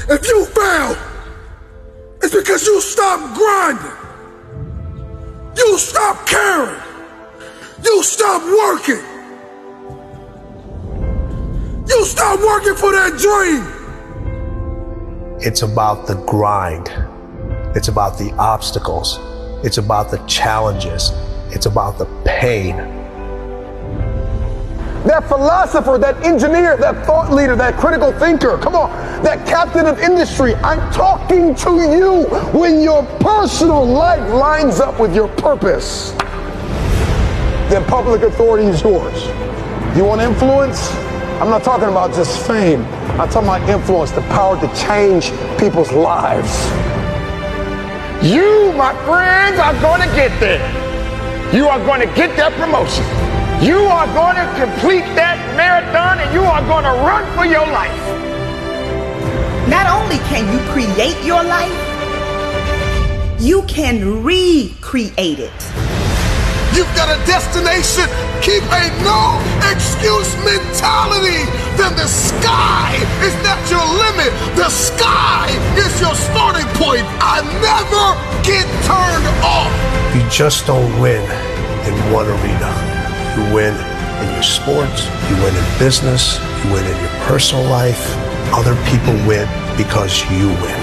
If you fail, it's because you stopped grinding. You stopped caring. You stopped working. You stopped working for that dream. It's about the grind. It's about the obstacles. It's about the challenges. It's about the pain. That philosopher, that engineer, that thought leader, that critical thinker, come on, that captain of industry, I'm talking to you when your personal life lines up with your purpose. Then public authority is yours. You want influence? I'm not talking about just fame. I'm talking about influence, the power to change people's lives. You, my friends, are going to get there. You are going to get that promotion. You are going to complete that marathon and you are going to run for your life. Not only can you create your life, you can recreate it. You've got a destination. Keep a no excuse mentality. Then the sky is not your limit. The sky is your starting point. I never get turned off. You just don't win in one arena. You win in your sports, you win in business, you win in your personal life. Other people win because you win.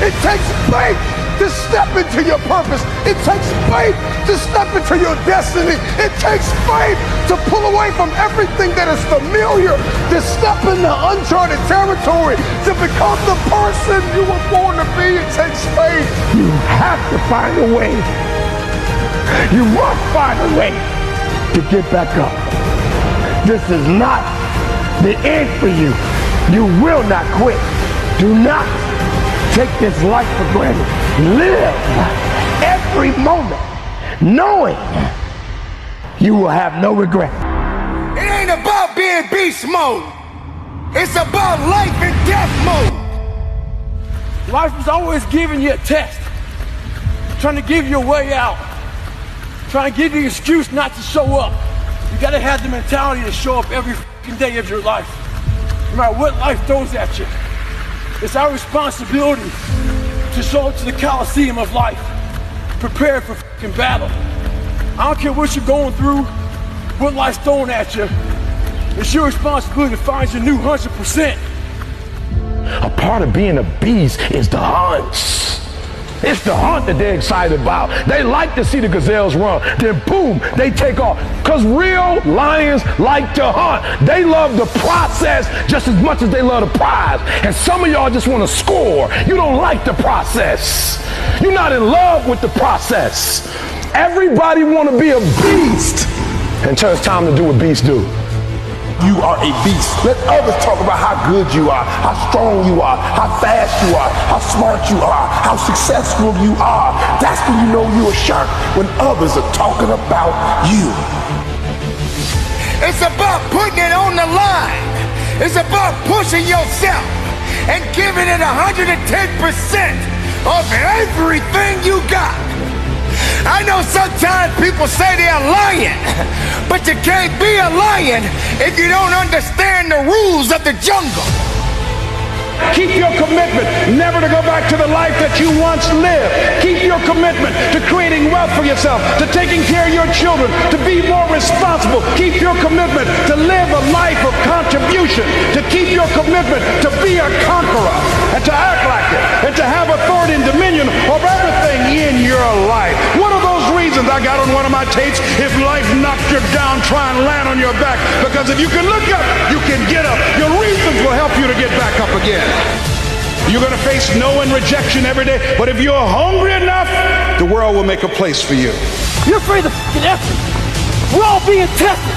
It takes faith to step into your purpose. It takes faith to step into your destiny. It takes faith to pull away from everything that is familiar, to step into uncharted territory, to become the person you were born to be. It takes faith. You have to find a way. You must find a way to get back up. This is not the end for you. You will not quit. Do not take this life for granted. Live every moment knowing you will have no regret. It ain't about being beast mode. It's about life and death mode. Life is always giving you a test, trying to give you a way out, trying to give you an excuse not to show up. You gotta have the mentality to show up every fucking day of your life, no matter what life throws at you. It's our responsibility to show up to the Coliseum of life, prepared for fucking battle. I don't care what you're going through, what life's throwing at you. It's your responsibility to find your new 100%. A part of being a beast is the hunts. It's the hunt that they're excited about. They like to see the gazelles run. Then boom, they take off. Because real lions like to hunt. They love the process just as much as they love the prize. And some of y'all just want to score. You don't like the process. You're not in love with the process. Everybody want to be a beast until it's time to do what beasts do. You are a beast. Let others talk about how good you are, how strong you are, how fast you are, how smart you are, how successful you are. That's when you know you're a shark, when others are talking about you. It's about putting it on the line. It's about pushing yourself and giving it 110% of everything you got. I know sometimes people say they're lying, but you can't be a lion if you don't understand the rules of the jungle. Keep your commitment never to go back to the life that you once lived. Keep your commitment to creating wealth for yourself, to taking care of your children, to be more responsible. Keep your commitment to live a life of contribution, to keep your commitment to be a conqueror and to act like it and to have authority and dominion over everything in your life. One of those reasons I got on one of my tapes, if life knocked you down, try and land on your back, because if you can look up, you can get up. Your reasons will help you to get back up again. You're going to face no and rejection every day, but if you're hungry enough, the world will make a place for you. You're afraid of fucking effort. We're all being tested.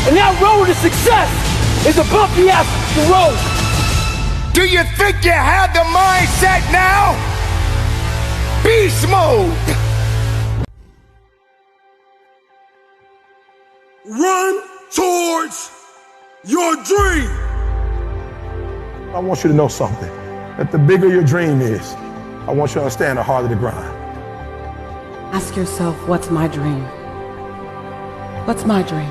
And that road to success is a bumpy ass road. Do you think you have the mindset now? Beast mode. Run towards your dream. I want you to know something, that the bigger your dream is, I want you to understand the harder the grind. Ask yourself, what's my dream? What's my dream?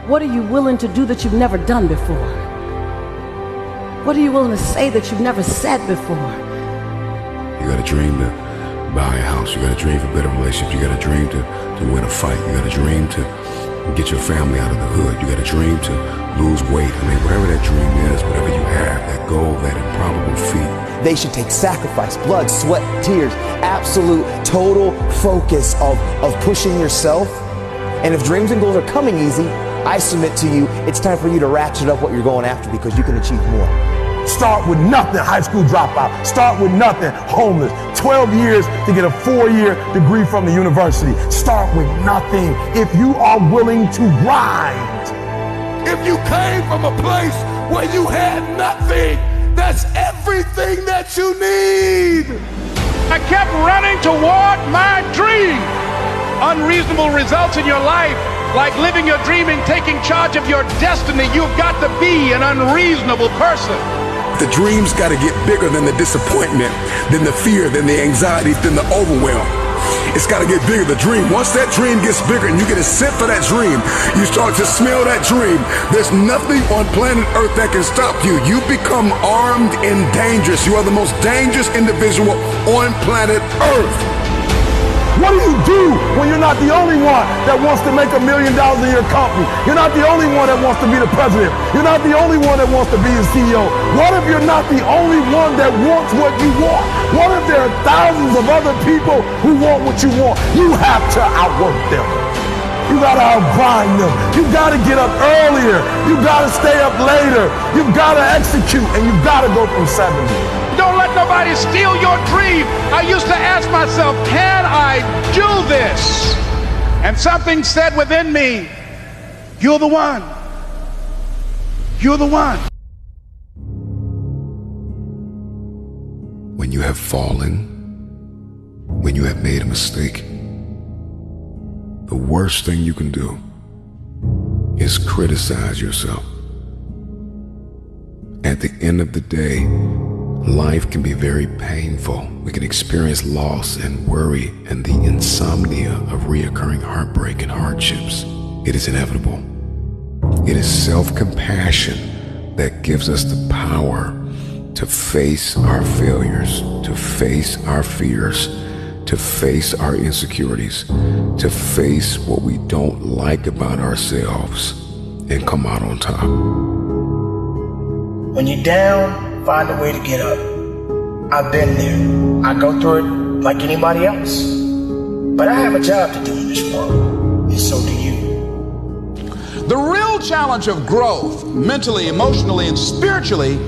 What are you willing to do that you've never done before? What are you willing to say that you've never said before? You got a dream to buy a house. You got a dream for better relationships. You got a dream to win a fight. You got a dream to get your family out of the hood. You got a dream to lose weight. I mean, whatever that dream is, whatever you have, that goal, that improbable feat. They should take sacrifice, blood, sweat, tears, absolute, total focus of pushing yourself. And if dreams and goals are coming easy, I submit to you, it's time for you to ratchet up what you're going after because you can achieve more. Start with nothing, high school dropout. Start with nothing, homeless. 12 years to get a 4-year degree from the university. Start with nothing if you are willing to grind. If you came from a place where you had nothing, that's everything that you need. I kept running toward my dream. Unreasonable results in your life, like living your dream and taking charge of your destiny, you've got to be an unreasonable person. The dream's got to get bigger than the disappointment, than the fear, than the anxiety, than the overwhelm. It's got to get bigger, the dream. Once that dream gets bigger and you get a scent for that dream, you start to smell that dream, there's nothing on planet Earth that can stop you. You become armed and dangerous. You are the most dangerous individual on planet Earth. What do you do when you're not the only one that wants to make $1 million in your company? You're not the only one that wants to be the president. You're not the only one that wants to be the CEO. What if you're not the only one that wants what you want? What if there are thousands of other people who want what you want? You have to outwork them. You gotta outgrind them. You gotta get up earlier. You gotta stay up later. You gotta execute, and you gotta go from 70. Don't let nobody steal your dream. I used to ask myself, can I do this? And something said within me, you're the one. You're the one. When you have fallen, when you have made a mistake, the worst thing you can do is criticize yourself. At the end of the day, life can be very painful. We can experience loss and worry and the insomnia of reoccurring heartbreak and hardships. It is inevitable. It is self-compassion that gives us the power to face our failures, to face our fears, to face our insecurities, to face what we don't like about ourselves and come out on top. When you're down, find a way to get up. I've been there. I go through it like anybody else. But I have a job to do in this world, and so do you. The real challenge of growth, mentally, emotionally, and spiritually,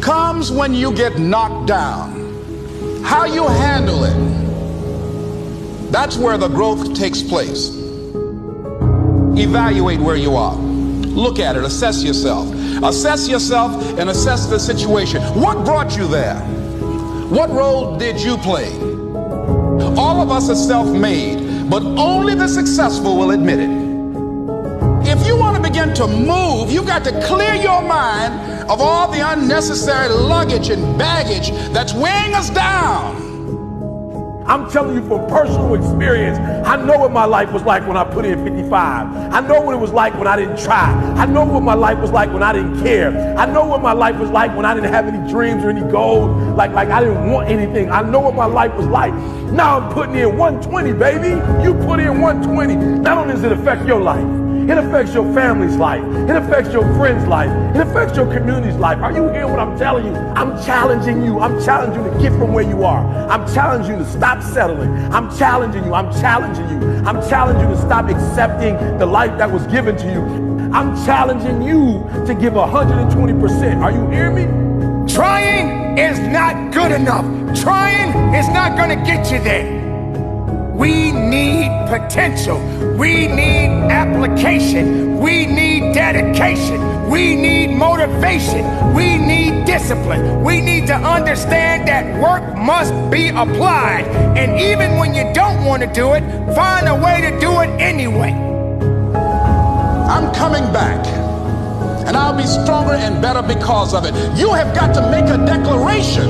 comes when you get knocked down. How you handle it, that's where the growth takes place. Evaluate where you are. Look at it, assess yourself. Assess yourself and assess the situation. What brought you there? What role did you play? All of us are self-made, but only the successful will admit it. If you want to begin to move, you've got to clear your mind of all the unnecessary luggage and baggage that's weighing us down. I'm telling you from personal experience, I know what my life was like when I put in 55. I know what it was like when I didn't try. I know what my life was like when I didn't care. I know what my life was like when I didn't have any dreams or any goals, like I didn't want anything. I know what my life was like. Now I'm putting in 120, baby. You put in 120. Not only does it affect your life, it affects your family's life. It affects your friend's life. It affects your community's life. Are you hearing what I'm telling you? I'm challenging you. I'm challenging you to get from where you are. I'm challenging you to stop settling. I'm challenging you. I'm challenging you. I'm challenging you to stop accepting the life that was given to you. I'm challenging you to give 120%. Are you hearing me? Trying is not good enough. Trying is not going to get you there. We need potential. We need application. We need dedication. We need motivation. We need discipline. We need to understand that work must be applied. And even when you don't want to do it, find a way to do it anyway. I'm coming back, and I'll be stronger and better because of it. You have got to make a declaration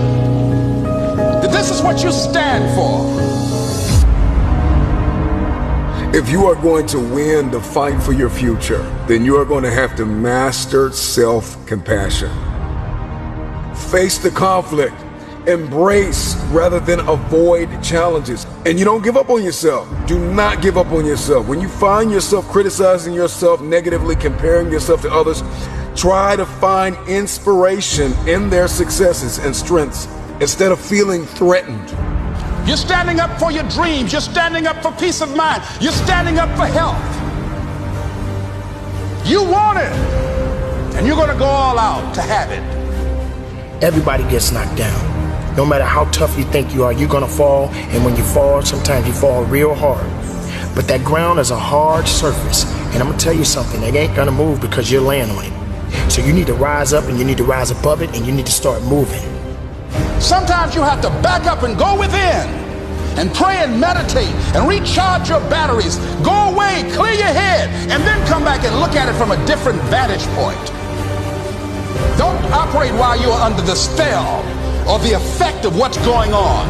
that this is what you stand for. If you are going to win the fight for your future, then you are going to have to master self-compassion. face the conflict, embrace rather than avoid challenges, and you don't give up on yourself. Do not give up on yourself. When you find yourself criticizing yourself negatively, comparing yourself to others, try to find inspiration in their successes and strengths instead of feeling threatened. You're standing up for your dreams. You're standing up for peace of mind. You're standing up for health. You want it, and you're going to go all out to have it. Everybody gets knocked down. No matter how tough you think you are, you're gonna fall, and when you fall, sometimes you fall real hard. But that ground is a hard surface, and I'm gonna tell you something, it ain't gonna move because you're laying on it. So you need to rise up, and you need to rise above it, and you need to start moving. Sometimes you have to back up and go within and pray and meditate and recharge your batteries. Go away, clear your head, and then come back and look at it from a different vantage point. Don't operate while you're under the spell or the effect of what's going on.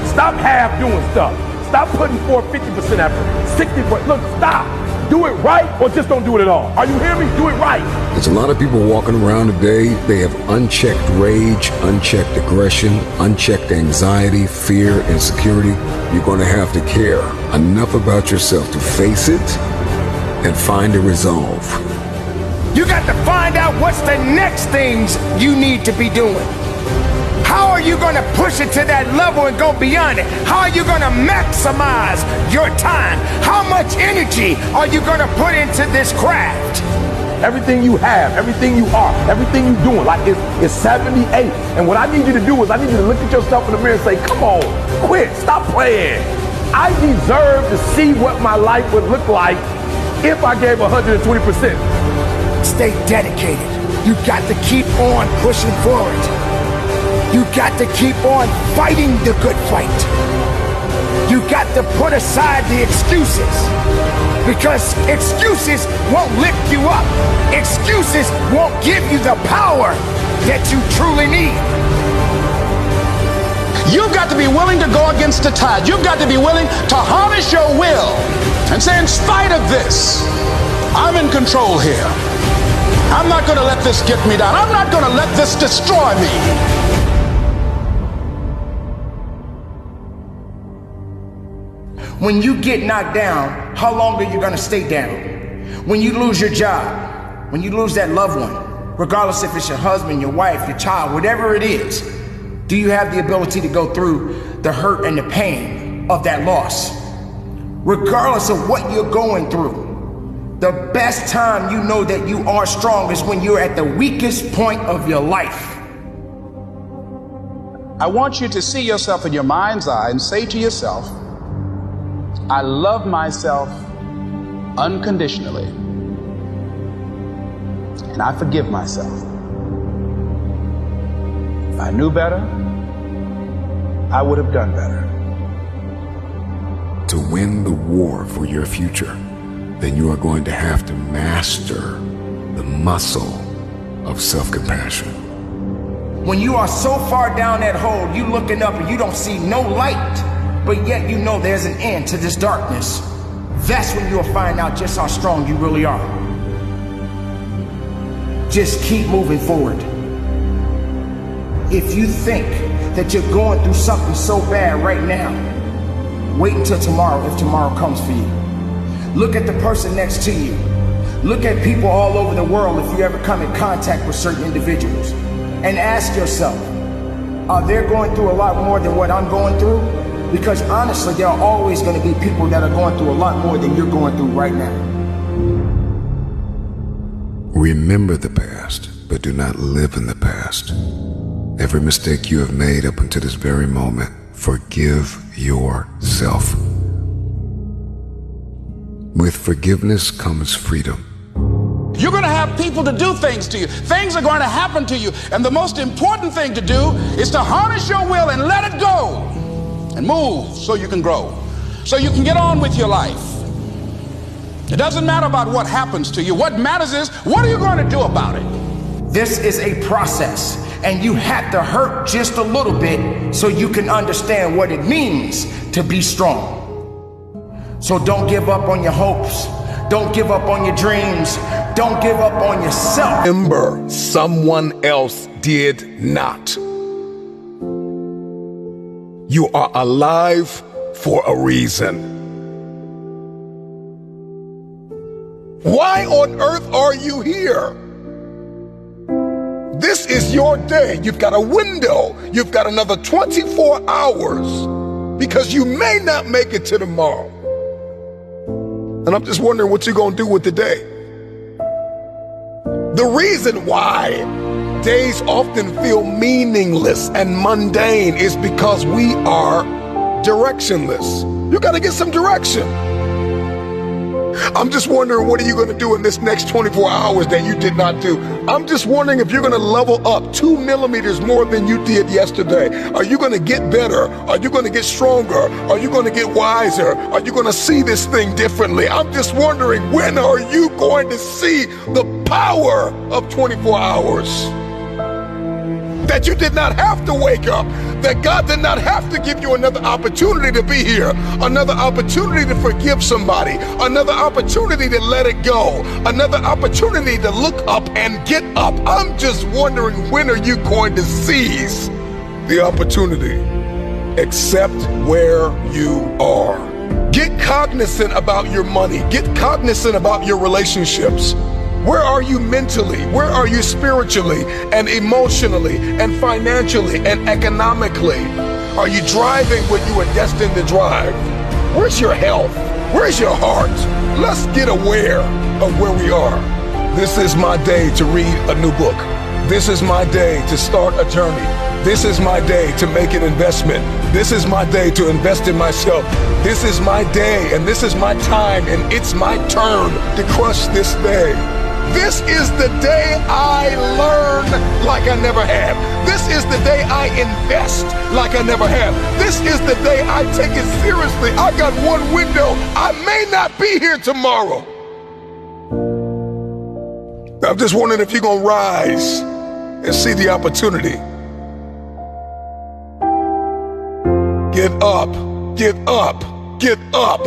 Stop half doing stuff. Stop putting forth 50% effort, 60%. Look, stop. Do it right or just don't do it at all. Are you hearing me? Do it right. There's a lot of people walking around today. They have unchecked rage, unchecked aggression, unchecked anxiety, fear, insecurity. You're going to have to care enough about yourself to face it and find a resolve. You got to find out what's the next things you need to be doing. How are you going to push it to that level and go beyond it? How are you going to maximize your time? How much energy are you going to put into this craft? Everything you have, everything you are, everything you're doing, like it's 78. And what I need you to do is I need you to look at yourself in the mirror and say, come on, quit, stop playing. I deserve to see what my life would look like if I gave 120%. Stay dedicated. You got to keep on pushing forward. You got to keep on fighting the good fight. You got to put aside the excuses, because excuses won't lift you up. Excuses won't give you the power that you truly need. You've got to be willing to go against the tide. You've got to be willing to harness your will and say, in spite of this, I'm in control here. I'm not going to let this get me down. I'm not going to let this destroy me. When you get knocked down, how long are you gonna stay down? When you lose your job, when you lose that loved one, regardless if it's your husband, your wife, your child, whatever it is, do you have the ability to go through the hurt and the pain of that loss? Regardless of what you're going through, the best time you know that you are strong is when you're at the weakest point of your life. I want you to see yourself in your mind's eye and say to yourself, I love myself unconditionally, and I forgive myself. If I knew better, I would have done better. To win the war for your future, then you are going to have to master the muscle of self-compassion. When you are so far down that hole, you looking up and you don't see no light, but yet you know there's an end to this darkness. That's when you'll find out just how strong you really are. Just keep moving forward. If you think that you're going through something so bad right now, wait until tomorrow if tomorrow comes for you. Look at the person next to you. Look at people all over the world if you ever come in contact with certain individuals. And ask yourself, are they going through a lot more than what I'm going through? Because honestly, there are always going to be people that are going through a lot more than you're going through right now. Remember the past, but do not live in the past. Every mistake you have made up until this very moment, forgive yourself. With forgiveness comes freedom. You're going to have people to do things to you. Things are going to happen to you. And the most important thing to do is to harness your will and let it go. And move so you can grow, so you can get on with your life. It doesn't matter about what happens to you. What matters is, what are you going to do about it? This is a process, and you have to hurt just a little bit so you can understand what it means to be strong. So don't give up on your hopes. Don't give up on your dreams. Don't give up on yourself. Remember, someone else did not. You are alive for a reason. Why on earth are you here? This is your day. You've got a window. You've got another 24 hours because you may not make it to tomorrow. And I'm just wondering what you're going to do with the day. The reason why days often feel meaningless and mundane is because we are directionless. You got to get some direction. I'm just wondering, what are you going to do in this next 24 hours that you did not do? I'm just wondering if you're going to level up 2 millimeters more than you did yesterday. Are you going to get better? Are you going to get stronger? Are you going to get wiser? Are you going to see this thing differently? I'm just wondering, when are you going to see the power of 24 hours? That you did not have to wake up, that God did not have to give you another opportunity to be here, another opportunity to forgive somebody, another opportunity to let it go, another opportunity to look up and get up. I'm just wondering, when are you going to seize the opportunity? Accept where you are. Get cognizant about your money. Get cognizant about your relationships. Where are you mentally? Where are you spiritually and emotionally and financially and economically? Are you driving what you are destined to drive? Where's your health? Where's your heart? Let's get aware of where we are. This is my day to read a new book. This is my day to start a journey. This is my day to make an investment. This is my day to invest in myself. This is my day and this is my time and it's my turn to crush this day. This is the day I learn like I never have. This is the day I invest like I never have. This is the day I take it seriously. I got one window. I may not be here tomorrow. I'm just wondering if you're going to rise and see the opportunity. Get up, get up, get up.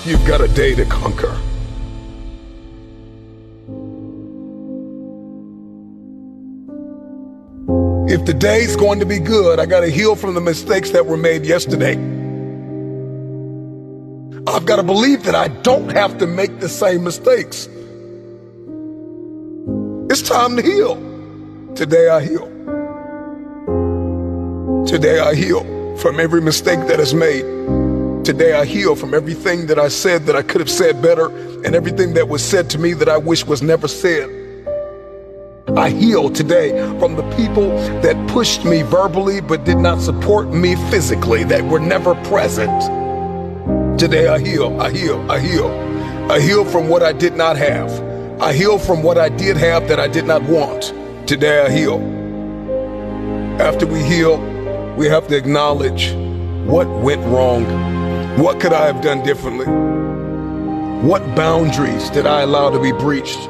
You've got a day to conquer. If the day's going to be good, I got to heal from the mistakes that were made yesterday. I've got to believe that I don't have to make the same mistakes. It's time to heal. Today I heal. Today I heal from every mistake that is made. Today I heal from everything that I said that I could have said better, and everything that was said to me that I wish was never said. I heal today from the people that pushed me verbally but did not support me physically, that were never present. Today I heal, I heal, I heal. I heal from what I did not have. I heal from what I did have that I did not want. Today I heal. After we heal, we have to acknowledge what went wrong. What could I have done differently? What boundaries did I allow to be breached?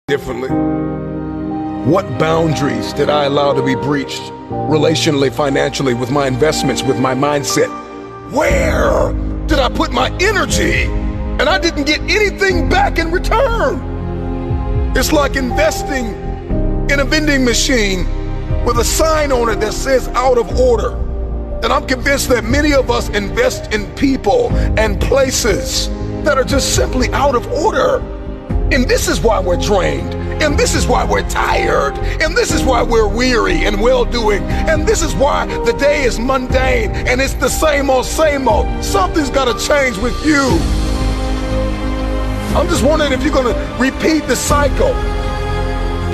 Differently. What boundaries did I allow to be breached relationally, financially, with my investments, with my mindset? Where did I put my energy and I didn't get anything back in return? It's like investing in a vending machine with a sign on it that says out of order. And I'm convinced that many of us invest in people and places that are just simply out of order. And this is why we're drained. And this is why we're tired. And this is why we're weary and well-doing. And this is why the day is mundane and it's the same old, same old. Something's got to change with you. I'm just wondering if you're going to repeat the cycle.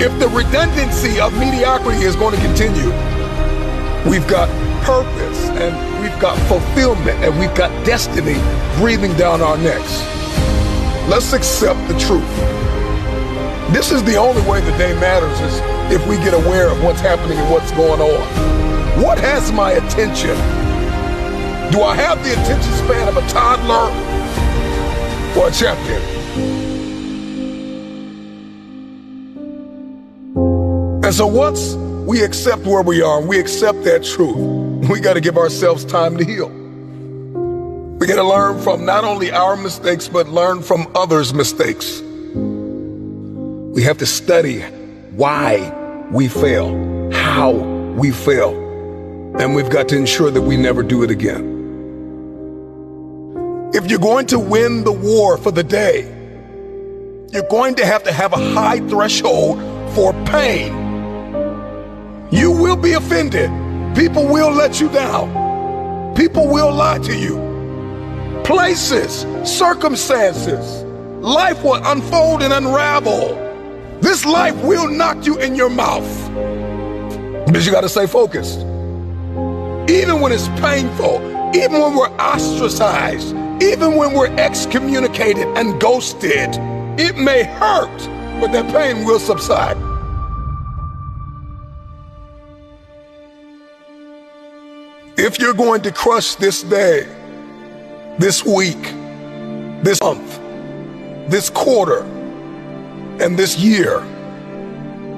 If the redundancy of mediocrity is going to continue. We've got purpose and we've got fulfillment and we've got destiny breathing down our necks. Let's accept the truth. This is the only way the day matters, is if we get aware of what's happening and what's going on. What has my attention? Do I have the attention span of a toddler or a champion? And so once we accept where we are and we accept that truth, we got to give ourselves time to heal. We got to learn from not only our mistakes, but learn from others' mistakes. We have to study why we fail, how we fail, and we've got to ensure that we never do it again. If you're going to win the war for the day, you're going to have a high threshold for pain. You will be offended. People will let you down. People will lie to you. Places, circumstances, life will unfold and unravel. This life will knock you in your mouth. But you got to stay focused. Even when it's painful, even when we're ostracized, even when we're excommunicated and ghosted, it may hurt, but that pain will subside. If you're going to crush this day, this week, this month, this quarter, and this year,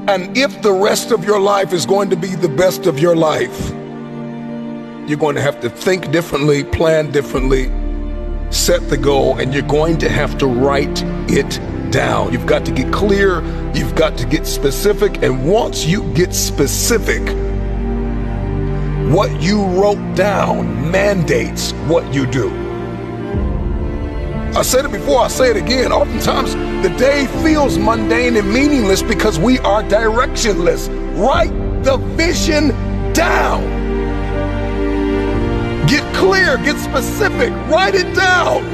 and if the rest of your life is going to be the best of your life, you're going to have to think differently, plan differently, set the goal, and you're going to have to write it down. You've got to get clear, you've got to get specific, and once you get specific, what you wrote down mandates what you do. I said it before, I say it again. Oftentimes, the day feels mundane and meaningless because we are directionless. Write the vision down. Get clear, get specific, write it down.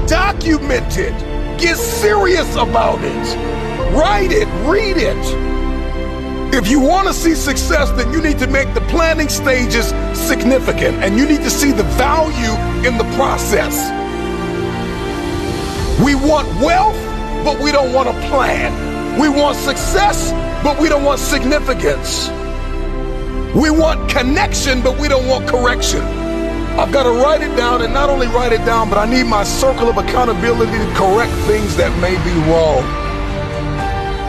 Document it. Get serious about it. Write it, read it. If you want to see success, then you need to make the planning stages significant, and you need to see the value in the process. We want wealth, but we don't want a plan. We want success, but we don't want significance. We want connection, but we don't want correction. I've got to write it down, and not only write it down, but I need my circle of accountability to correct things that may be wrong.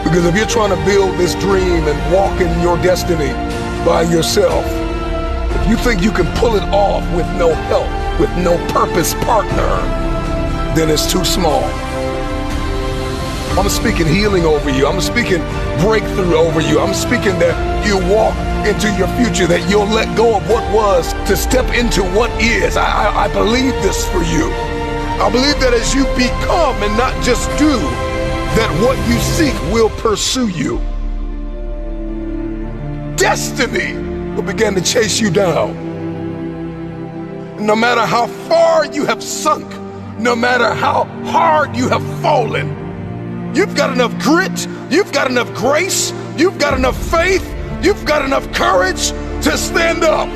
Because if you're trying to build this dream and walk in your destiny by yourself, if you think you can pull it off with no help, with no purpose partner, then it's too small. I'm speaking healing over you. I'm speaking breakthrough over you. I'm speaking that you walk into your future, that you'll let go of what was to step into what is. I believe this for you. I believe that as you become and not just do, that what you seek will pursue you. Destiny will begin to chase you down. No matter how far you have sunk, no matter how hard you have fallen, you've got enough grit, you've got enough grace, you've got enough faith, you've got enough courage to stand up.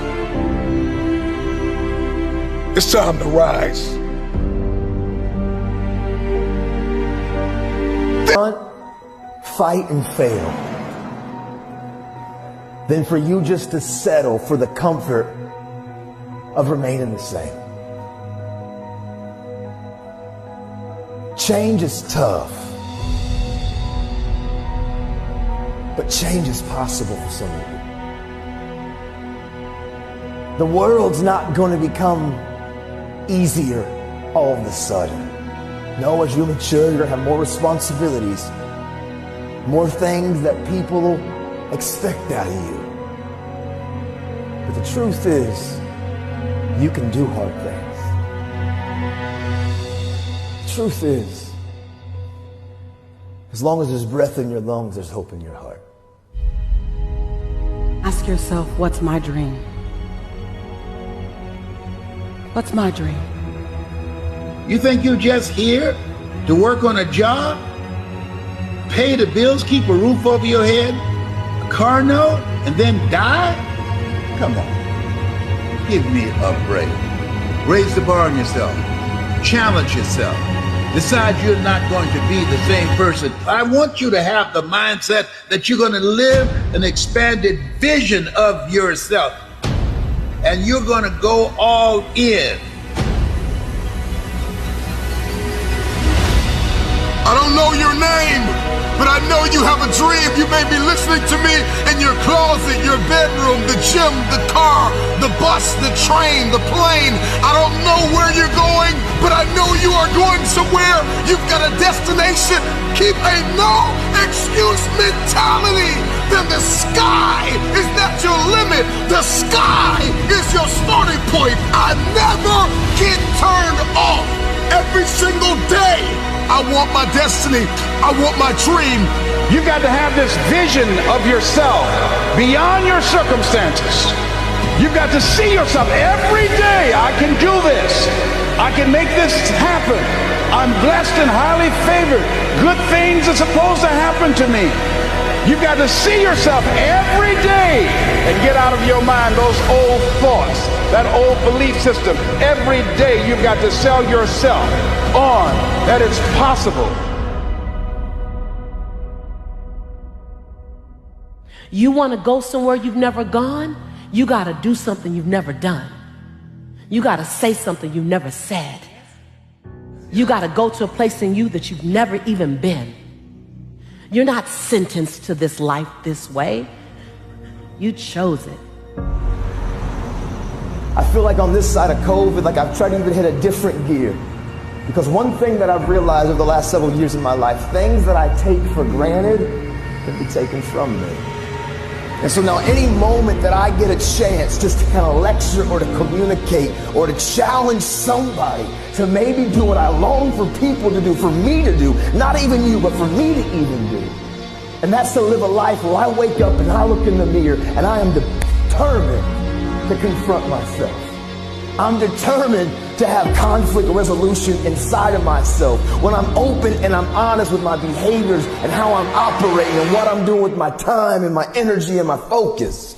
It's time to rise. Fight and fail than for you just to settle for the comfort of remaining the same. Change is tough, but change is possible for some of you. The world's not going to become easier all of a sudden. No, as you mature, you're going to have more responsibilities, more things that people expect out of you. But the truth is, you can do hard things. The truth is, as long as there's breath in your lungs, there's hope in your heart. Ask yourself, what's my dream? What's my dream? You think you're just here to work on a job, pay the bills, keep a roof over your head, a car note, and then die? Come on, give me a break. Raise the bar on yourself. Challenge yourself. Decide you're not going to be the same person. I want you to have the mindset that you're going to live an expanded vision of yourself, and you're going to go all in. I don't know your name, but I know you have a dream. You may be listening to me in your closet, your bedroom, the gym, the car, the bus, the train, the plane. I don't know where you're going, but I know you are going somewhere. You've got a destination. Keep a no excuse mentality. Then the sky is not your limit. The sky is your starting point. I never get turned off. Every single day, I want my destiny. I want my dream. You've got to have this vision of yourself beyond your circumstances. You've got to see yourself every day. I can do this. I can make this happen. I'm blessed and highly favored. Good things are supposed to happen to me. You've got to see yourself every day and get out of your mind those old thoughts, that old belief system. Every day you've got to sell yourself on that it's possible. You want to go somewhere you've never gone? You got to do something you've never done. You got to say something you've never said. You got to go to a place in you that you've never even been. You're not sentenced to this life this way. You chose it. I feel like on this side of COVID, like I've tried to even hit a different gear. Because one thing that I've realized over the last several years in my life, things that I take for granted can be taken from me. And so now any moment that I get a chance just to kind of lecture or to communicate or to challenge somebody to maybe do what I long for people to do, for me to do, not even you, but for me to even do. And that's to live a life where I wake up and I look in the mirror and I am determined to confront myself. I'm determined to have conflict resolution inside of myself. When I'm open and I'm honest with my behaviors and how I'm operating and what I'm doing with my time and my energy and my focus.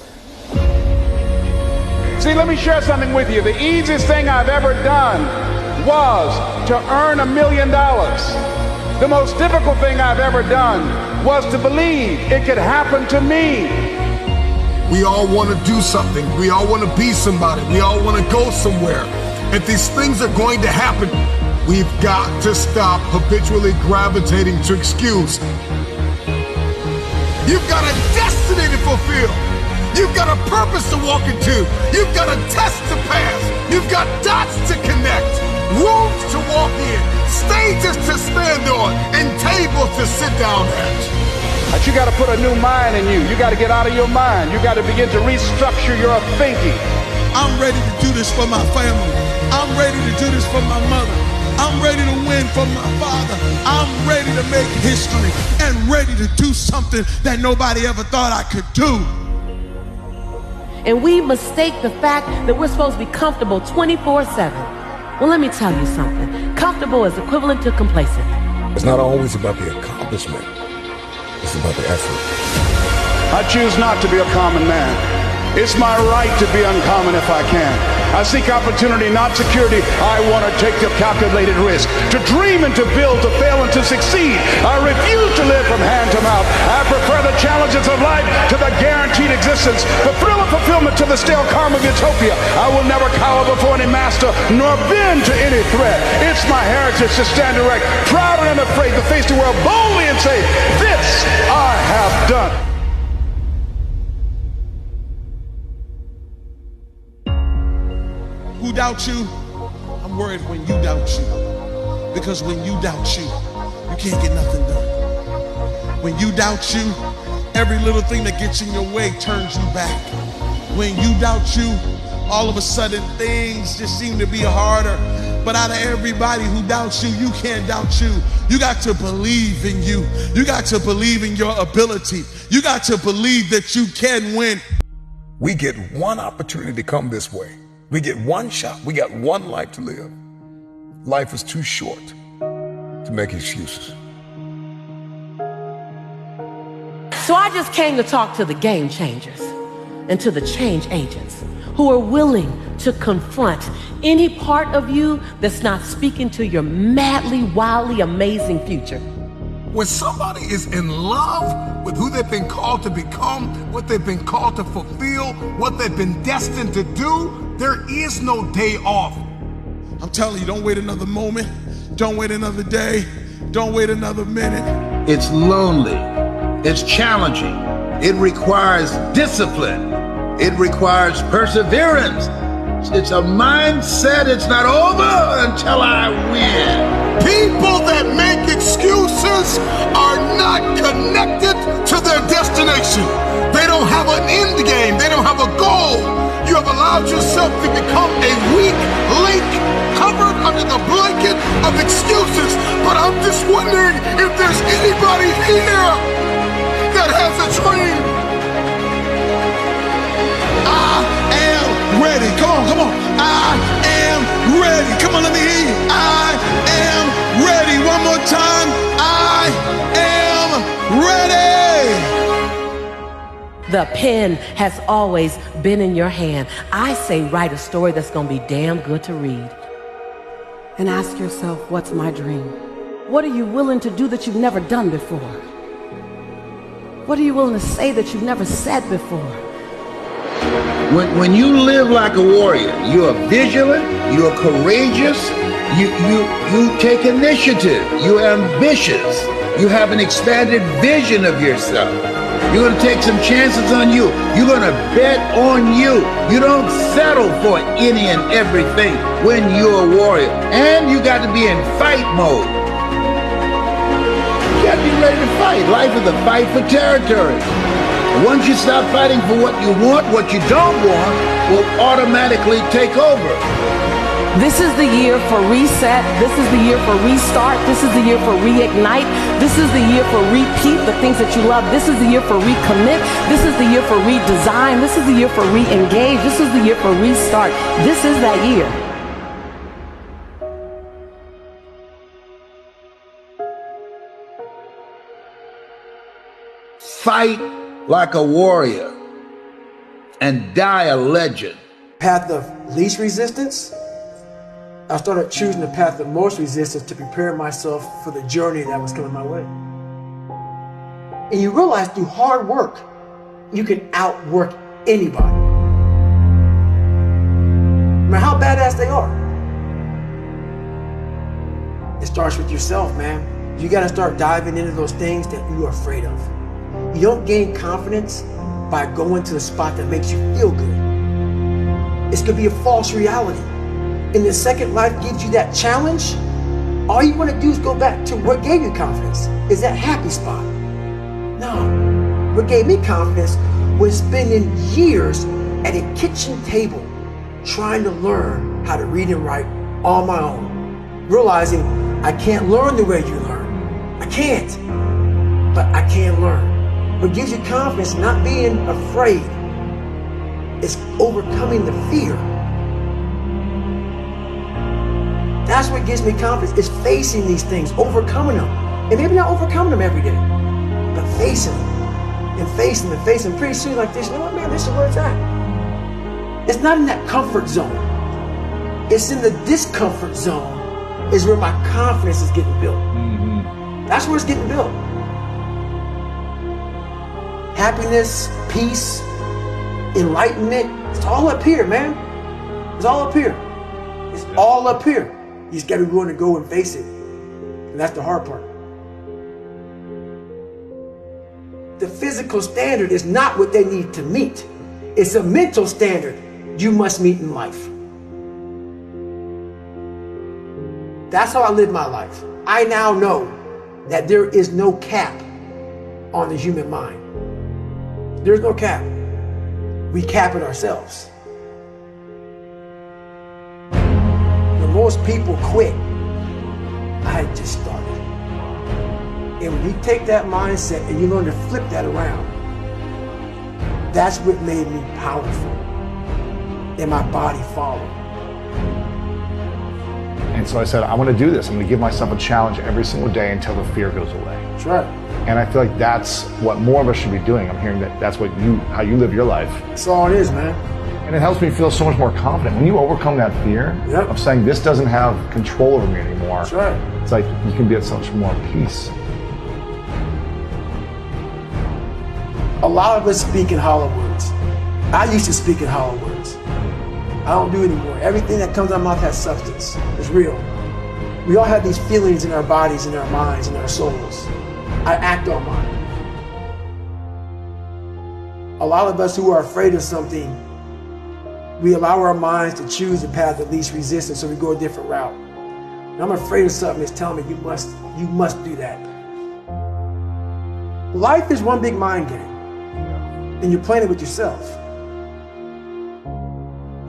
See, let me share something with you. The easiest thing I've ever done was to earn $1 million. The most difficult thing I've ever done was to believe it could happen to me. We all want to do something. We all want to be somebody. We all want to go somewhere. If these things are going to happen, we've got to stop habitually gravitating to excuse. You've got a destiny to fulfill. You've got a purpose to walk into. You've got a test to pass. You've got dots to connect, rooms to walk in, stages to stand on, and tables to sit down at. But you got to put a new mind in you. You got to get out of your mind. You got to begin to restructure your thinking. I'm ready to do this for my family. I'm ready to do this for my mother. I'm ready to win for my father. I'm ready to make history and ready to do something that nobody ever thought I could do. And we mistake the fact that we're supposed to be comfortable 24/7. Well, let me tell you something. Comfortable is equivalent to complacent. It's not always about the accomplishment. It's about the effort. I choose not to be a common man. It's my right to be uncommon if I can. I seek opportunity, not security. I want to take the calculated risk, to dream and to build, to fail and to succeed. I refuse to live from hand to mouth. I prefer the challenges of life to the guaranteed existence, the thrill of fulfillment to the stale calm of utopia. I will never cower before any master, nor bend to any threat. It's my heritage to stand erect, proud and unafraid, to face the world boldly and say, this I have done. Who doubts you? I'm worried when you doubt you. Because when you doubt you, you can't get nothing done. When you doubt you, every little thing that gets in your way turns you back. When you doubt you, all of a sudden things just seem to be harder. But out of everybody who doubts you, you can't doubt you. You got to believe in you. You got to believe in your ability. You got to believe that you can win. We get one opportunity to come this way. We get one shot. We got one life to live. Life is too short to make excuses. So I just came to talk to the game changers and to the change agents who are willing to confront any part of you that's not speaking to your madly, wildly amazing future. When somebody is in love with who they've been called to become, what they've been called to fulfill, what they've been destined to do, there is no day off. I'm telling you, don't wait another moment. Don't wait another day. Don't wait another minute. It's lonely. It's challenging. It requires discipline. It requires perseverance. It's a mindset. It's not over until I win. People that make excuses are not connected to their destination. They don't have an end game. They don't have a goal. You have allowed yourself to become a weak link covered under the blanket of excuses. But I'm just wondering if there's anybody here that has a dream. I am ready. Come on. I am ready. Come on, let me hear you. I am ready. One more time. I am ready. The pen has always been in your hand. I say write a story that's going to be damn good to read. And ask yourself, what's my dream? What are you willing to do that you've never done before? What are you willing to say that you've never said before? When you live like a warrior, you are vigilant, you are courageous, you take initiative, you're ambitious, you have an expanded vision of yourself. You're going to take some chances on you. You're going to bet on you. You don't settle for any and everything when you're a warrior. And you got to be in fight mode. You got to be ready to fight. Life is a fight for territory. Once you stop fighting for what you want, what you don't want will automatically take over. This is the year for reset. This is the year for restart. This is the year for reignite. This is the year for repeat the things that you love. This is the year for recommit. This is the year for redesign. This is the year for re-engage. This is the year for restart. This is that year. Fight like a warrior and die a legend. Path of least resistance, I started choosing the path of most resistance to prepare myself for the journey that was coming my way. And you realize through hard work, you can outwork anybody. No matter how badass they are. It starts with yourself, man. You gotta start diving into those things that you are afraid of. You don't gain confidence by going to the spot that makes you feel good. It's gonna be a false reality. And the second life gives you that challenge, all you wanna do is go back to what gave you confidence, is that happy spot. No, what gave me confidence was spending years at a kitchen table trying to learn how to read and write on my own. Realizing I can't learn the way you learn. I can't, but I can learn. What gives you confidence, not being afraid, is overcoming the fear. That's what gives me confidence, is facing these things, overcoming them. And maybe not overcoming them every day, but facing them and facing them and facing them. Pretty soon like this, you know what, man, this is where it's at. It's not in that comfort zone. It's in the discomfort zone is where my confidence is getting built. That's where it's getting built. Happiness, peace, enlightenment, it's all up here, man. It's all up here. It's all up here. You just gotta be willing to go and face it. And that's the hard part. The physical standard is not what they need to meet. It's a mental standard you must meet in life. That's how I live my life. I now know that there is no cap on the human mind. There's no cap. We cap it ourselves. When most people quit, I had just started. And when you take that mindset and you learn to flip that around, that's what made me powerful. And my body followed. And so I said, I want to do this. I'm going to give myself a challenge every single day until the fear goes away. That's right. And I feel like that's what more of us should be doing. I'm hearing that that's what how you live your life. That's all it is, man. And it helps me feel so much more confident. When you overcome that fear of saying this doesn't have control over me anymore, that's right. It's like you can be at so much more peace. A lot of us speak in hollow words. I used to speak in hollow words. I don't do it anymore. Everything that comes out of my mouth has substance. It's real. We all have these feelings in our bodies, in our minds, in our souls. I act on mine. A lot of us who are afraid of something, we allow our minds to choose the path of least resistance, so we go a different route. And I'm afraid of something that's telling me you must do that. Life is one big mind game, and you're playing it with yourself.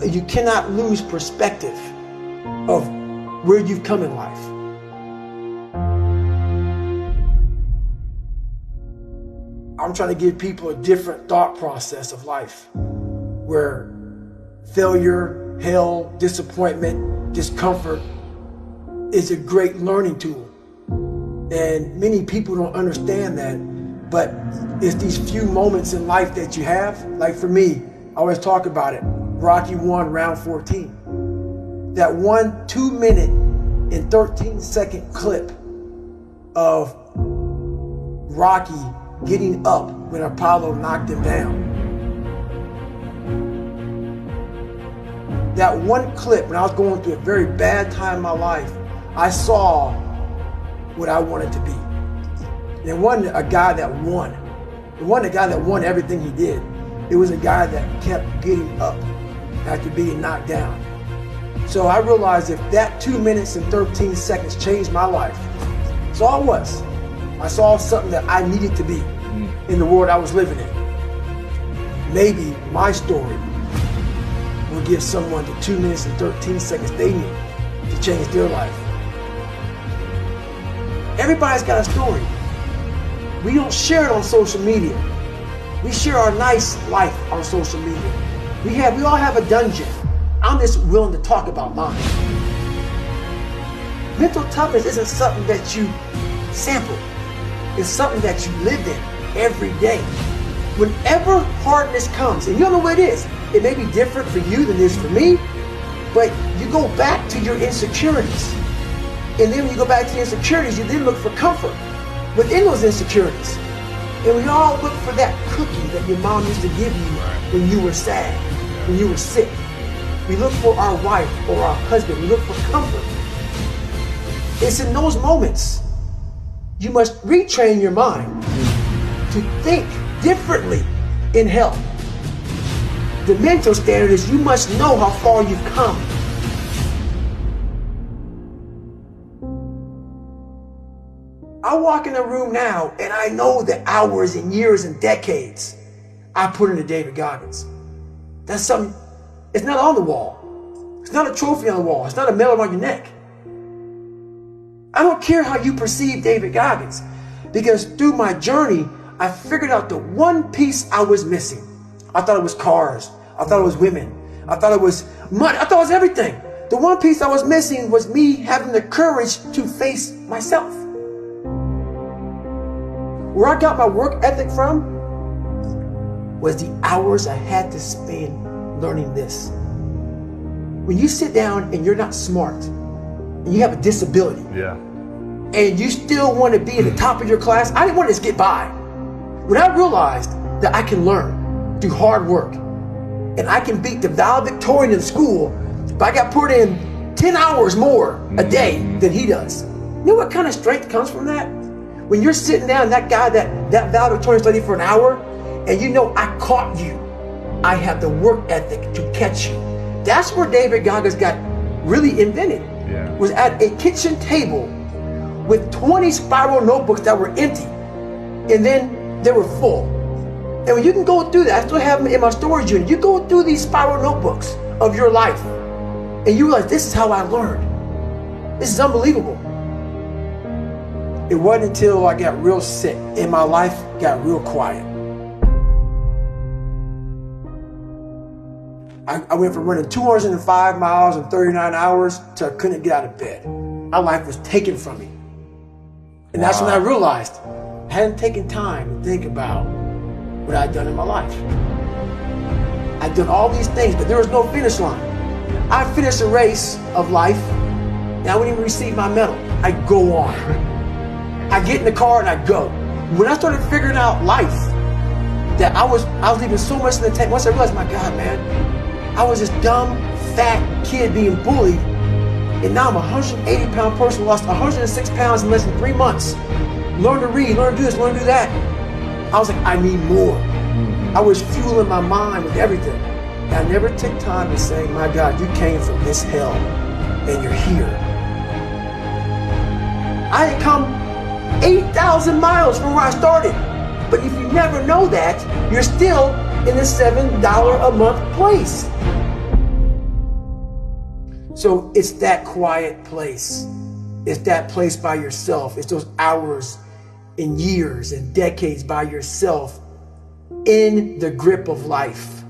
You cannot lose perspective of where you've come in life. I'm trying to give people a different thought process of life, where failure, hell, disappointment, discomfort is a great learning tool. And many people don't understand that, but it's these few moments in life that you have. Like for me, I always talk about it. Rocky 1, round 14. That 1 2-minute and 13-second clip of Rocky getting up when Apollo knocked him down. That one clip, when I was going through a very bad time in my life, I saw what I wanted to be. It wasn't a guy that won. It wasn't a guy that won everything he did. It was a guy that kept getting up after being knocked down. So I realized if that 2 minutes and 13 seconds changed my life, that's all it was. I saw something that I needed to be in the world I was living in. Maybe my story will give someone the 2 minutes and 13 seconds they need to change their life. Everybody's got a story. We don't share it on social media. We share our nice life on social media. We all have a dungeon. I'm just willing to talk about mine. Mental toughness isn't something that you sample. It's something that you live in every day. Whenever hardness comes, and you don't know what it is, it may be different for you than it is for me, but you go back to your insecurities. And then when you go back to your insecurities, you then look for comfort within those insecurities. And we all look for that cookie that your mom used to give you when you were sad, when you were sick. We look for our wife or our husband. We look for comfort. It's in those moments you must retrain your mind to think differently in health. The mental standard is you must know how far you've come. I walk in a room now and I know the hours and years and decades I put into David Goggins. That's something, it's not on the wall. It's not a trophy on the wall. It's not a medal on your neck. I don't care how you perceive David Goggins, because through my journey, I figured out the one piece I was missing. I thought it was cars. I thought it was women. I thought it was money. I thought it was everything. The one piece I was missing was me having the courage to face myself. Where I got my work ethic from was the hours I had to spend learning this. When you sit down and you're not smart, and you have a disability, and you still want to be at the top of your class, I didn't want to just get by. When I realized that I can learn through hard work, and I can beat the valedictorian in school, but I got put in 10 hours more a day than he does. You know what kind of strength comes from that? When you're sitting down, that guy that valedictorian studied for an hour, and you know I caught you. I have the work ethic to catch you. That's where David Goggins got really invented. Was at a kitchen table with 20 spiral notebooks that were empty, and then they were full. And when you can go through that, I still have them in my storage unit. You go through these spiral notebooks of your life, and you realize this is how I learned. This is unbelievable. It wasn't until I got real sick and my life got real quiet. I went from running 205 miles in 39 hours to I couldn't get out of bed. My life was taken from me. And that's when I realized I hadn't taken time to think about what I'd done in my life. I'd done all these things, but there was no finish line. I finished a race of life, and I wouldn't even receive my medal. I go on. I get in the car and I go. When I started figuring out life, that I was leaving so much in the tank. Once I realized, my God, man, I was this dumb, fat kid being bullied, and now I'm a 180-pound person who lost 106 pounds in less than 3 months. Learn to read, learn to do this, learn to do that. I was like, I need more. I was fueling my mind with everything. I never take time to say, my God, you came from this hell and you're here. I had come 8,000 miles from where I started. But if you never know that, you're still in the $7 a month place. So it's that quiet place. It's that place by yourself. It's those hours and years and decades by yourself in the grip of life.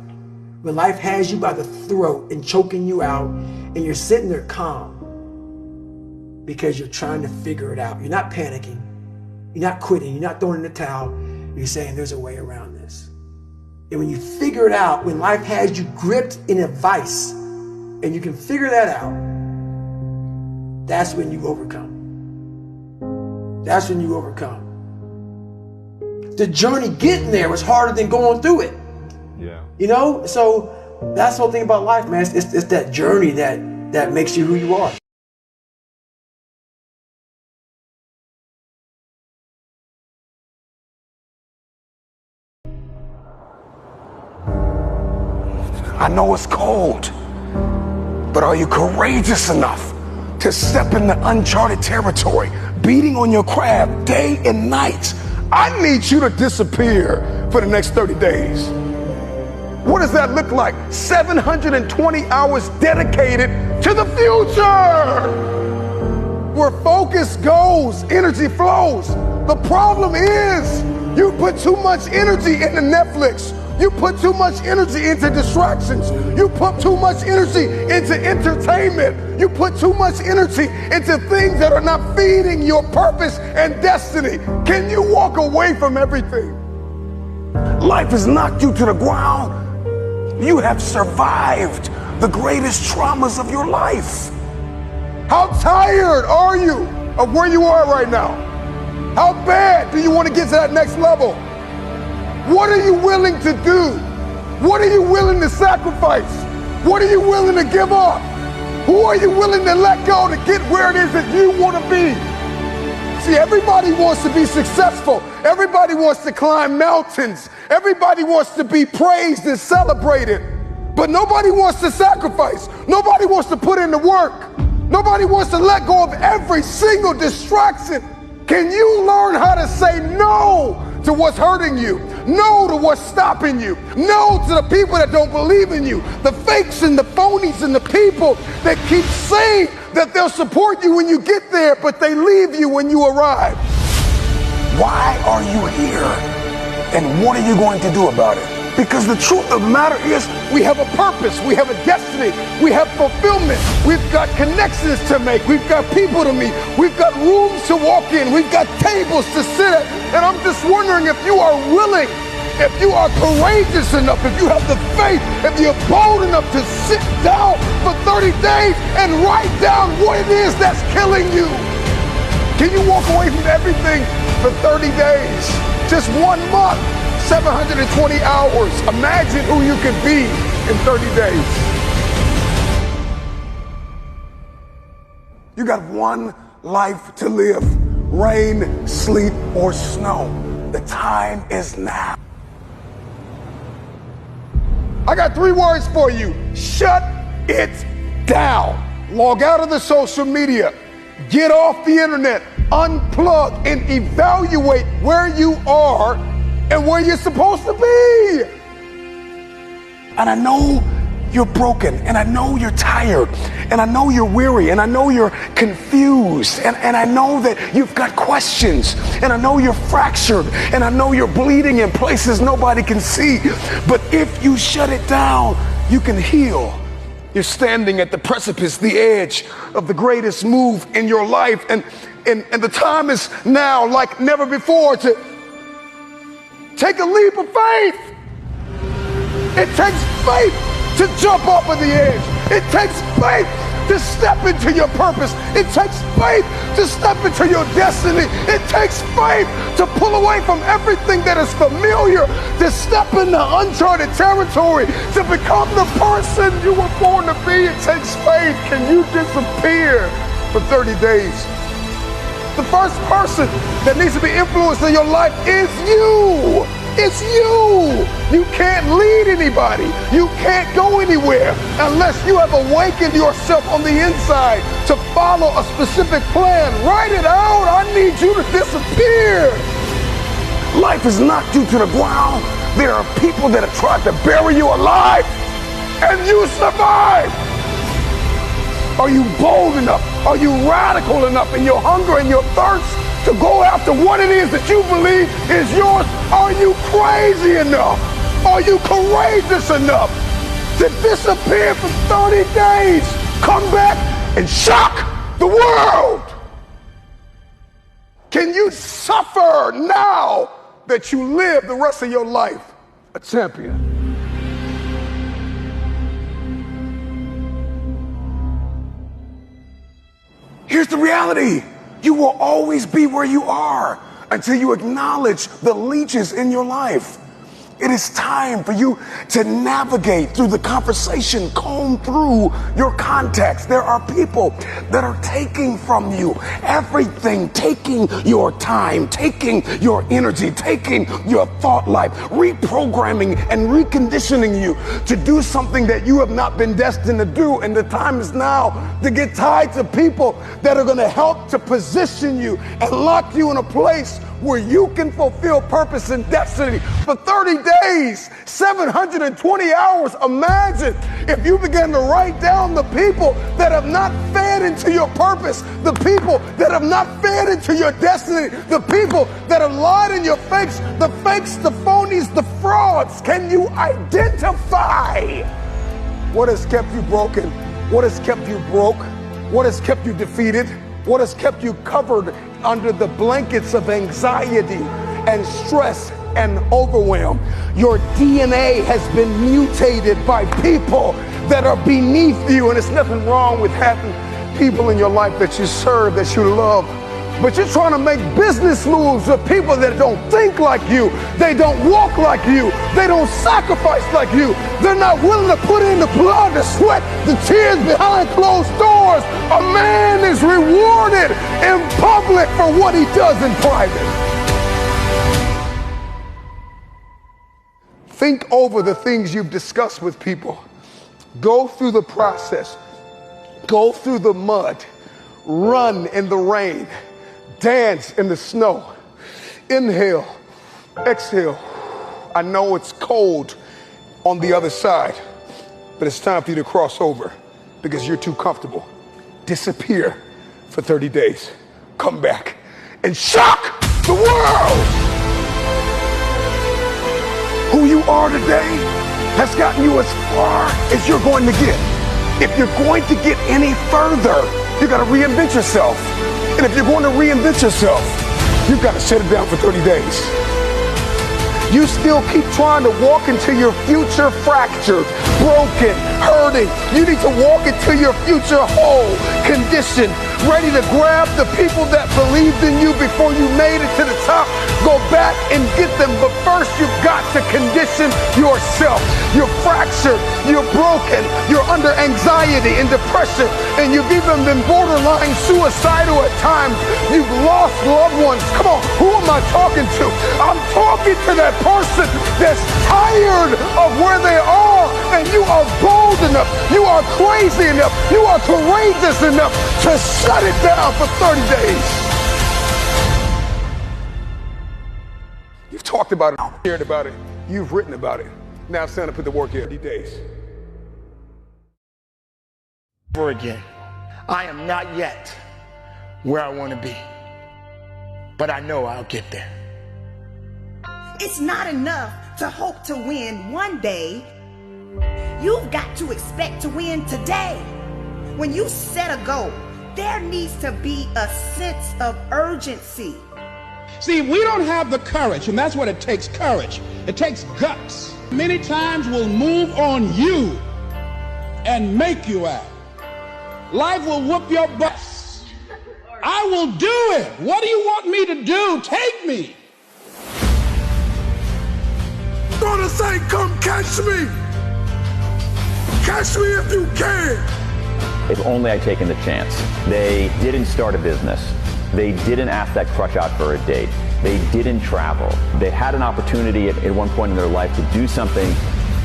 When life has you by the throat and choking you out, and you're sitting there calm because you're trying to figure it out. You're not panicking. You're not quitting. You're not throwing in the towel. You're saying there's a way around this. And when you figure it out, when life has you gripped in a vice, and you can figure that out, that's when you overcome. That's when you overcome. The journey getting there was harder than going through it. Yeah. You know, so that's the whole thing about life, man. It's that journey that makes you who you are. I know it's cold, but are you courageous enough to step into uncharted territory, beating on your craft day and night? I need you to disappear for the next 30 days. What does that look like? 720 hours dedicated to the future. Where focus goes, energy flows. The problem is you put too much energy into Netflix. You put too much energy into distractions. You put too much energy into entertainment. You put too much energy into things that are not feeding your purpose and destiny. Can you walk away from everything? Life has knocked you to the ground. You have survived the greatest traumas of your life. How tired are you of where you are right now? How bad do you want to get to that next level? What are you willing to do? What are you willing to sacrifice? What are you willing to give up? Who are you willing to let go to get where it is that you want to be? See, everybody wants to be successful. Everybody wants to climb mountains. Everybody wants to be praised and celebrated. But nobody wants to sacrifice. Nobody wants to put in the work. Nobody wants to let go of every single distraction. Can you learn how to say no to what's hurting you? No to what's stopping you. No to the people that don't believe in you. The fakes and the phonies and the people that keep saying that they'll support you when you get there, but they leave you when you arrive. Why are you here? And what are you going to do about it? Because the truth of the matter is we have a purpose, we have a destiny, we have fulfillment, we've got connections to make, we've got people to meet, we've got rooms to walk in, we've got tables to sit at. And I'm just wondering if you are willing, if you are courageous enough, if you have the faith, if you're bold enough to sit down for 30 days and write down what it is that's killing you. Can you walk away from everything for 30 days? Just 1 month. 720 hours. Imagine who you could be in 30 days. You got one life to live. Rain, sleet, or snow. The time is now. I got 3 words for you. Shut it down. Log out of the social media. Get off the internet. Unplug and evaluate where you are and where you're supposed to be. And I know you're broken, and I know you're tired, and I know you're weary, and I know you're confused, and I know that you've got questions, and I know you're fractured, and I know you're bleeding in places nobody can see. But if you shut it down, you can heal. You're standing at the precipice, the edge of the greatest move in your life, and the time is now like never before to take a leap of faith. It takes faith to jump off of the edge. It takes faith to step into your purpose. It takes faith to step into your destiny. It takes faith to pull away from everything that is familiar, to step into uncharted territory, to become the person you were born to be. It takes faith. Can you disappear for 30 days? The first person that needs to be influenced in your life is you. It's you. You can't lead anybody. You can't go anywhere unless you have awakened yourself on the inside to follow a specific plan. Write it out. I need you to disappear. Life has knocked you to the ground. There are people that have tried to bury you alive, and you survived. Are you bold enough? Are you radical enough in your hunger and your thirst to go after what it is that you believe is yours? Are you crazy enough? Are you courageous enough to disappear for 30 days, come back and shock the world? Can you suffer now that you live the rest of your life a champion? Here's the reality. You will always be where you are until you acknowledge the leeches in your life. It is time for you to navigate through the conversation, comb through your contacts. There are people that are taking from you everything, taking your time, taking your energy, taking your thought life, reprogramming and reconditioning you to do something that you have not been destined to do. And the time is now to get tied to people that are going to help to position you and lock you in a place where you can fulfill purpose and destiny for 30 days, 720 hours. Imagine if you began to write down the people that have not fed into your purpose, the people that have not fed into your destiny, the people that have lied in your face, the phonies, the frauds. Can you identify what has kept you broken? What has kept you broke? What has kept you defeated? What has kept you covered under the blankets of anxiety and stress and overwhelm? Your DNA has been mutated by people that are beneath you, and it's nothing wrong with having people in your life that you serve, that you love. But you're trying to make business moves with people that don't think like you. They don't walk like you. They don't sacrifice like you. They're not willing to put in the blood, the sweat, the tears behind closed doors. A man is rewarded in public for what he does in private. Think over the things you've discussed with people. Go through the process. Go through the mud. Run in the rain. Dance in the snow. Inhale, exhale. I know it's cold on the other side, but it's time for you to cross over because you're too comfortable. Disappear for 30 days. Come back and shock the world. Who you are today has gotten you as far as you're going to get. If you're going to get any further, you got to reinvent yourself. And if you're going to reinvent yourself, you've got to shut it down for 30 days. You still keep trying to walk into your future fractured, broken, hurting. You need to walk into your future whole, conditioned, ready to grab the people that believed in you before you made it to the top. Go back and get them. But first, you've got to condition yourself. You're fractured. You're broken. You're under anxiety and depression. And you've even been borderline suicidal at times. You've lost loved ones. Come on, who am I talking to? I'm talking to that person that's tired of where they are. And you are bold enough. You are crazy enough. You are courageous enough to shut it down for 30 days. You've talked about it, heard about it, you've written about it. Now it's time to put the work in. 30 days. Over again, I am not yet where I want to be, but I know I'll get there. It's not enough to hope to win one day. You've got to expect to win today. When you set a goal, there needs to be a sense of urgency. See, we don't have the courage, and that's what it takes, courage. It takes guts. Many times we'll move on you and make you act. Life will whoop your butt. I will do it. What do you want me to do? Take me. Gonna say, come catch me. Catch me if you can. If only I'd taken the chance. They didn't start a business. They didn't ask that crush out for a date. They didn't travel. They had an opportunity at one point in their life to do something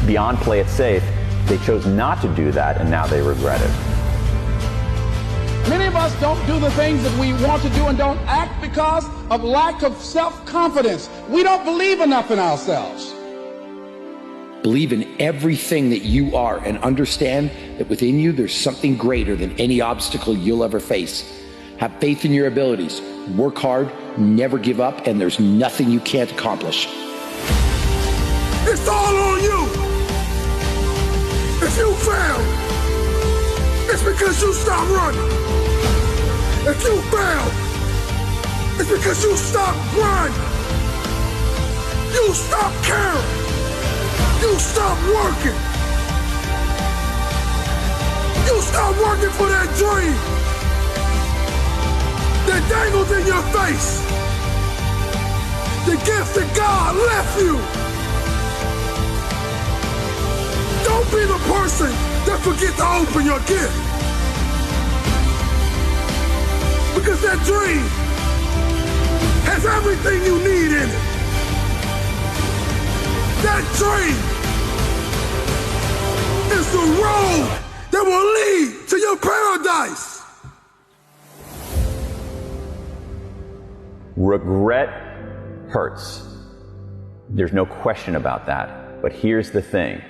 beyond play it safe. They chose not to do that, and now they regret it. Many of us don't do the things that we want to do and don't act because of lack of self-confidence. We don't believe enough in ourselves. Believe in everything that you are and understand that within you there's something greater than any obstacle you'll ever face. Have faith in your abilities. Work hard, never give up, and there's nothing you can't accomplish. It's all on you. If you fail, it's because you stopped running. If you fail, it's because you stopped grinding. You stopped caring. You stopped working. You stopped working for that dream that dangles in your face. The gift that God left you. Don't be the person that forget to open your gift. Because that dream has everything you need in it. That dream is the road that will lead to your paradise. Regret hurts. There's no question about that. But here's the thing.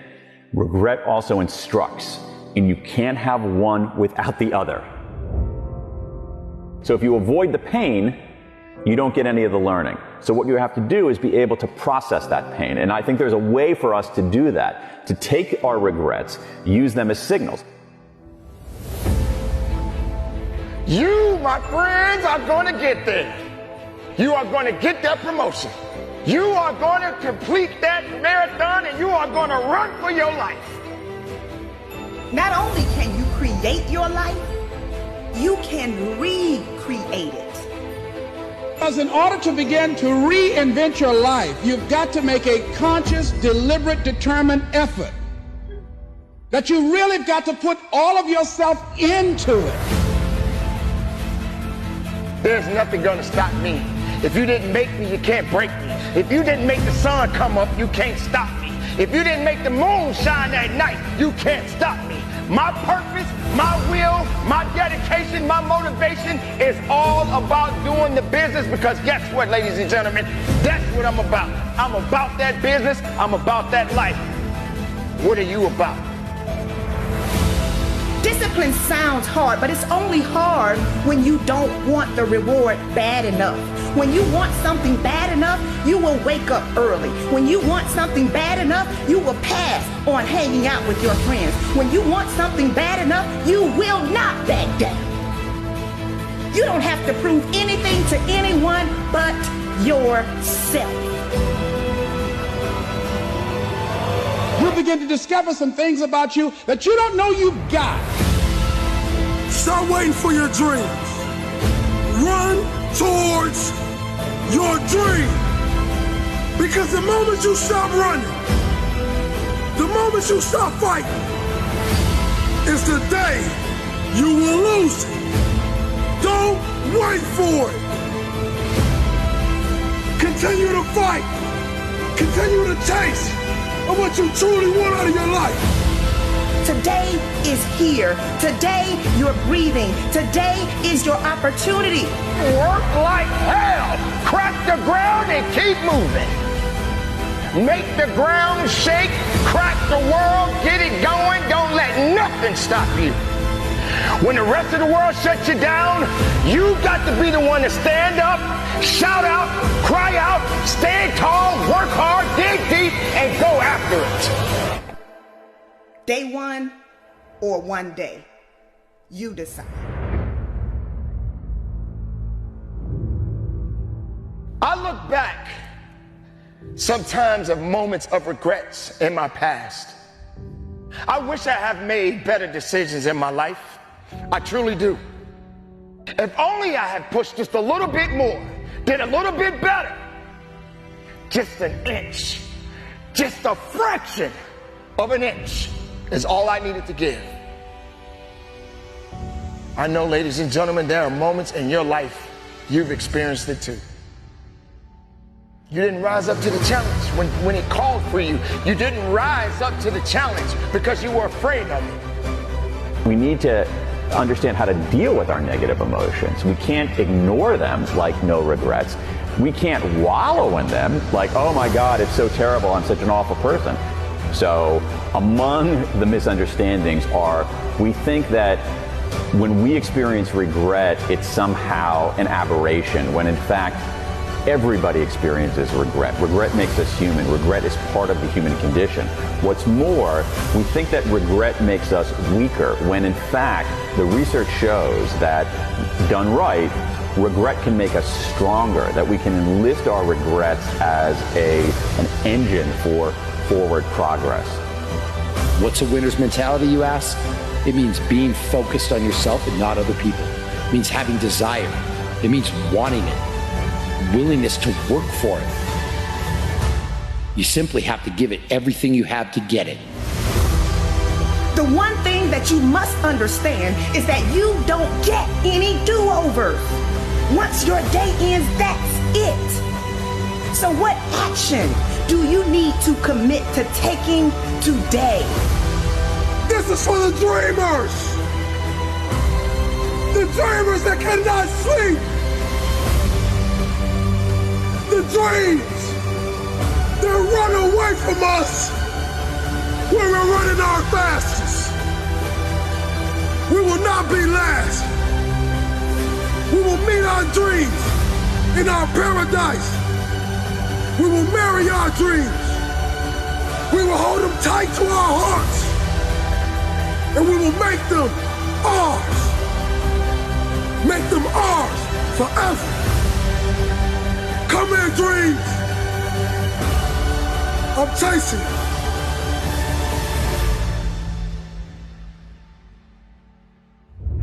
Regret also instructs, and you can't have one without the other. So if you avoid the pain, you don't get any of the learning. So what you have to do is be able to process that pain. And I think there's a way for us to do that, to take our regrets, use them as signals. You, my friends, are going to get there. You are going to get that promotion. You are going to complete that marathon, and you are going to run for your life. Not only can you create your life, you can recreate it. Because in order to begin to reinvent your life, you've got to make a conscious, deliberate, determined effort. That you really got to put all of yourself into it. There's nothing going to stop me. If you didn't make me, you can't break me. If you didn't make the sun come up, you can't stop me. If you didn't make the moon shine at night, you can't stop me. My purpose, my will, my dedication, my motivation is all about doing the business, because guess what, ladies and gentlemen? That's what I'm about. I'm about that business. I'm about that life. What are you about? Discipline sounds hard, but it's only hard when you don't want the reward bad enough. When you want something bad enough, you will wake up early. When you want something bad enough, you will pass on hanging out with your friends. When you want something bad enough, you will not back down. You don't have to prove anything to anyone but yourself. You'll begin to discover some things about you that you don't know you've got. Start waiting for your dreams. Run towards your dream. Because the moment you stop running, the moment you stop fighting, is the day you will lose it. Don't wait for it. Continue to fight. Continue to chase of what you truly want out of your life. Today is here. Today you're breathing. Today is your opportunity. Work like hell. Crack the ground and keep moving. Make the ground shake. Crack the world. Get it going. Don't let nothing stop you. When the rest of the world shuts you down, you got to be the one to stand up, shout out, cry out, stand tall, work hard, dig deep, and go after it. Day one or one day, you decide. I look back sometimes at moments of regrets in my past. I wish I had made better decisions in my life. I truly do. If only I had pushed just a little bit more, did a little bit better. Just an inch, just a fraction of an inch is all I needed to give. I know, ladies and gentlemen, there are moments in your life you've experienced it too. You didn't rise up to the challenge. When it called for you, you didn't rise up to the challenge because you were afraid of it. We need to understand how to deal with our negative emotions. We can't ignore them like no regrets. We can't wallow in them like, oh my God, it's so terrible, I'm such an awful person. So among the misunderstandings are, we think that when we experience regret, it's somehow an aberration, when in fact, everybody experiences regret. Regret makes us human. Regret is part of the human condition. What's more, we think that regret makes us weaker, when in fact, the research shows that, done right, regret can make us stronger, that we can enlist our regrets as an engine for forward progress. What's a winner's mentality, you ask? It means being focused on yourself and not other people. It means having desire. It means wanting it, willingness to work for it. You simply have to give it everything you have to get it. The one thing that you must understand is that you don't get any do-overs. Once your day ends, that's it. So what action do you need to commit to taking today? This is for the dreamers. The dreamers that cannot sleep. The dreams that run away from us when we're running our fastest. We will not be last. We will meet our dreams in our paradise. We will marry our dreams. We will hold them tight to our hearts. And we will make them ours. Make them ours forever. Come here, dreams. I'm chasing you.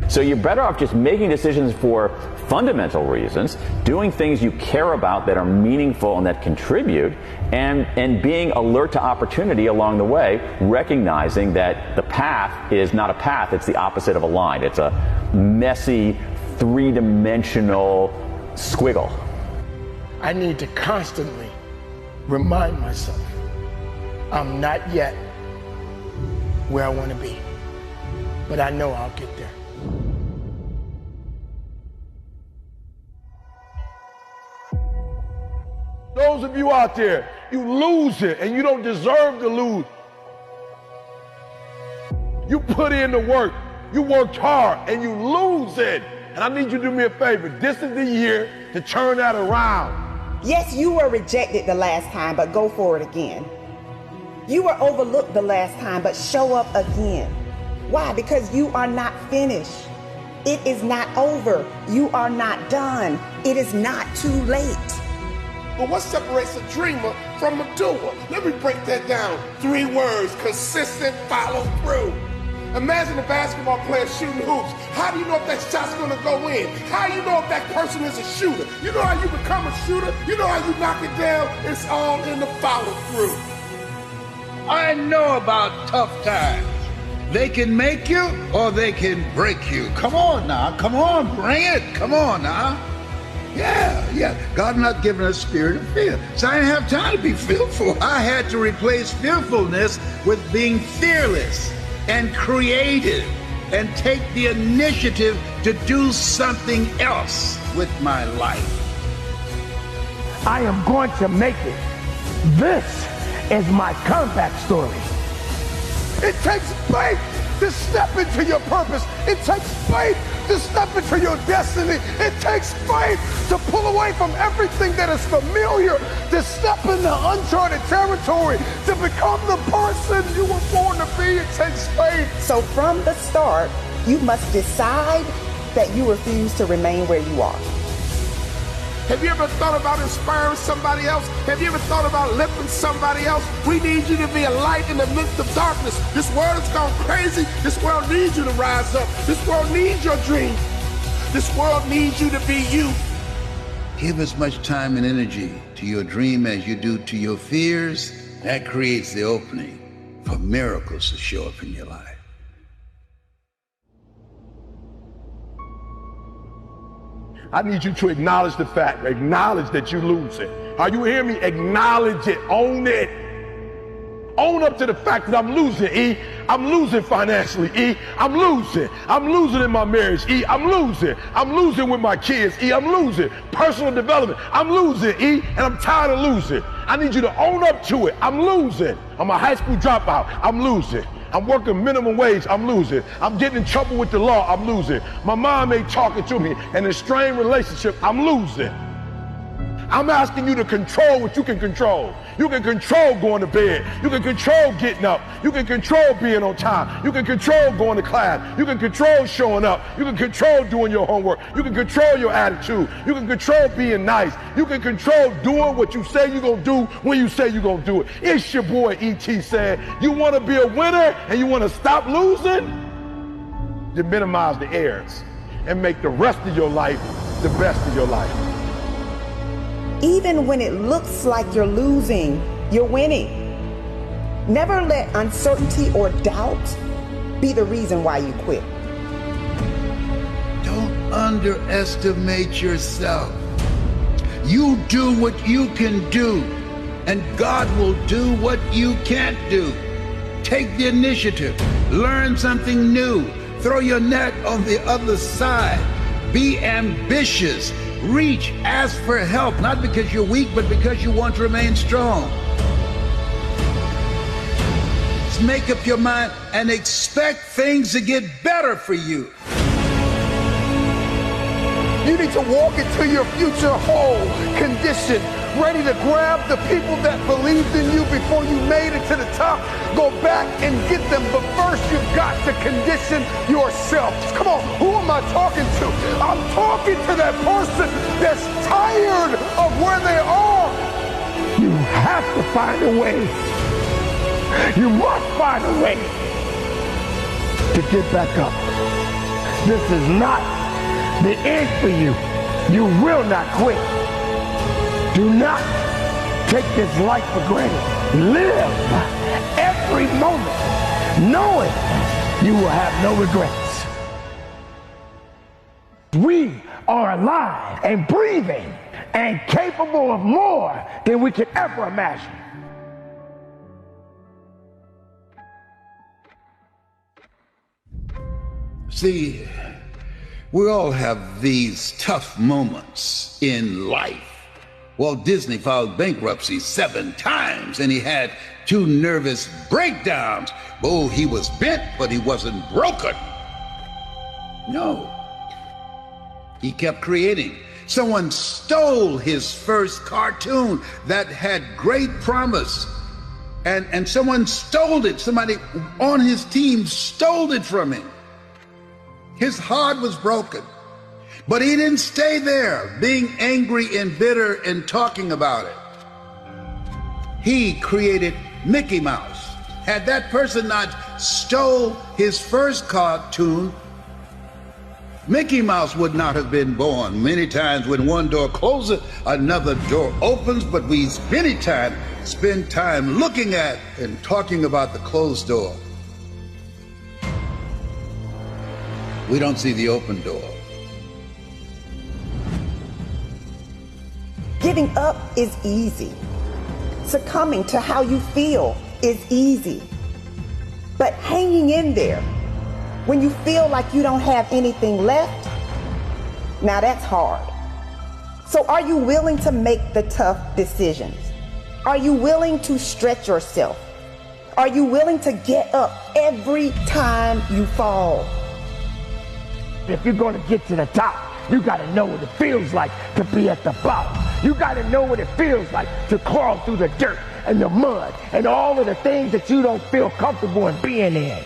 So you're better off just making decisions for fundamental reasons, doing things you care about that are meaningful and that contribute, and being alert to opportunity along the way, recognizing that the path is not a path, it's the opposite of a line. It's a messy, three-dimensional squiggle. I need to constantly remind myself I'm not yet where I want to be, but I know I'll get there. Those of you out there, you lose it and you don't deserve to lose. You put in the work, you worked hard and you lose it. And I need you to do me a favor. This is the year to turn that around. Yes, you were rejected the last time, but go for it again. You were overlooked the last time, but show up again. Why? Because you are not finished. It is not over. You are not done. It is not too late. But what separates a dreamer from a doer? Let me break that down. 3 words: consistent follow through. Imagine a basketball player shooting hoops. How do you know if that shot's gonna go in? How do you know if that person is a shooter? You know how you become a shooter? You know how you knock it down? It's all in the follow through. I know about tough times. They can make you or they can break you. Come on now, come on, bring it. Come on now. Yeah. God not given us a spirit of fear. So I didn't have time to be fearful. I had to replace fearfulness with being fearless and creative and take the initiative to do something else with my life. I am going to make it. This is my comeback story. It takes faith to step into your purpose. It takes faith to step into your destiny. It takes faith to pull away from everything that is familiar, to step into uncharted territory, to become the person you were born to be. It takes faith. So from the start, you must decide that you refuse to remain where you are. Have you ever thought about inspiring somebody else? Have you ever thought about lifting somebody else? We need you to be a light in the midst of darkness. This world has gone crazy. This world needs you to rise up. This world needs your dreams. This world needs you to be you. Give as much time and energy to your dream as you do to your fears. That creates the opening for miracles to show up in your life. I need you to acknowledge the fact, acknowledge that you're losing. Are you hearing me? Acknowledge it, own it. Own up to the fact that I'm losing, E. I'm losing financially, E. I'm losing. I'm losing in my marriage, E. I'm losing. I'm losing with my kids, E. I'm losing. Personal development, I'm losing, E. And I'm tired of losing. I need you to own up to it. I'm losing. I'm a high school dropout. I'm losing. I'm working minimum wage. I'm losing. I'm getting in trouble with the law. I'm losing. My mom ain't talking to me. And in a strained relationship, I'm losing. I'm asking you to control what you can control. You can control going to bed. You can control getting up. You can control being on time. You can control going to class. You can control showing up. You can control doing your homework. You can control your attitude. You can control being nice. You can control doing what you say you're going to do when you say you're going to do it. It's your boy E.T. saying, you want to be a winner and you want to stop losing? You minimize the errors and make the rest of your life the best of your life. Even when it looks like you're losing, you're winning. Never let uncertainty or doubt be the reason why you quit. Don't underestimate yourself. You do what you can do, and God will do what you can't do. Take the initiative. Learn something new. Throw your net on the other side. Be ambitious. Reach, ask for help, not because you're weak, but because you want to remain strong. Just make up your mind and expect things to get better for you. You need to walk into your future whole, conditioned, ready to grab the people that believed in you before you made it to the top. Go back and get them, but first you've got to condition yourself. Come on, who am I talking to? I'm talking to that person that's tired of where they are. You have to find a way. You must find a way to get back up. This is not the end for you. You will not quit. Do not take this life for granted. Live every moment knowing you will have no regrets. We are alive and breathing and capable of more than we could ever imagine. See, we all have these tough moments in life. Walt Disney filed bankruptcy 7 times and he had 2 nervous breakdowns. Oh, he was bent, but he wasn't broken. No. He kept creating. Someone stole his first cartoon that had great promise. And someone stole it. Somebody on his team stole it from him. His heart was broken. But he didn't stay there, being angry and bitter and talking about it. He created Mickey Mouse. Had that person not stole his first cartoon, Mickey Mouse would not have been born. Many times when one door closes, another door opens, but we many times spend time looking at and talking about the closed door. We don't see the open door. Giving up is easy. Succumbing to how you feel is easy. But hanging in there when you feel like you don't have anything left, now that's hard. So are you willing to make the tough decisions? Are you willing to stretch yourself? Are you willing to get up every time you fall? If you're going to get to the top, you got to know what it feels like to be at the bottom. You got to know what it feels like to crawl through the dirt and the mud and all of the things that you don't feel comfortable in being in.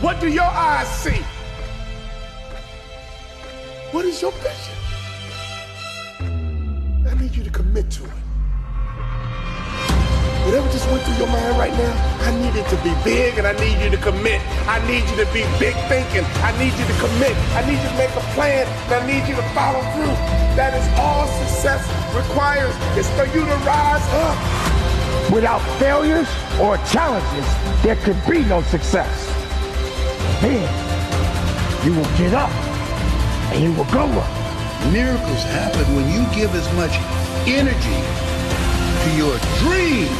What do your eyes see? What is your vision? I need you to commit to it. Whatever just went through your mind right now, I need it to be big and I need you to commit. I need you to be big thinking. I need you to commit. I need you to make a plan and I need you to follow through. That is all success requires, is for you to rise up. Without failures or challenges, there could be no success. Then you will get up and you will go up Miracles happen when you give as much energy to your dreams.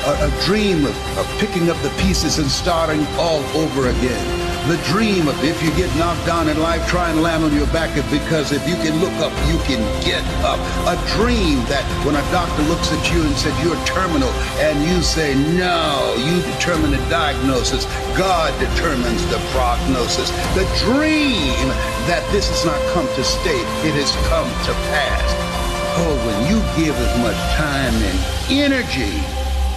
A dream of picking up the pieces and starting all over again. The dream of if you get knocked down in life, try and land on your back, because if you can look up, you can get up. A dream that when a doctor looks at you and said you're terminal, and you say no, you determine the diagnosis, God determines the prognosis. The dream that this has not come to stay, it has come to pass. Oh, when you give as much time and energy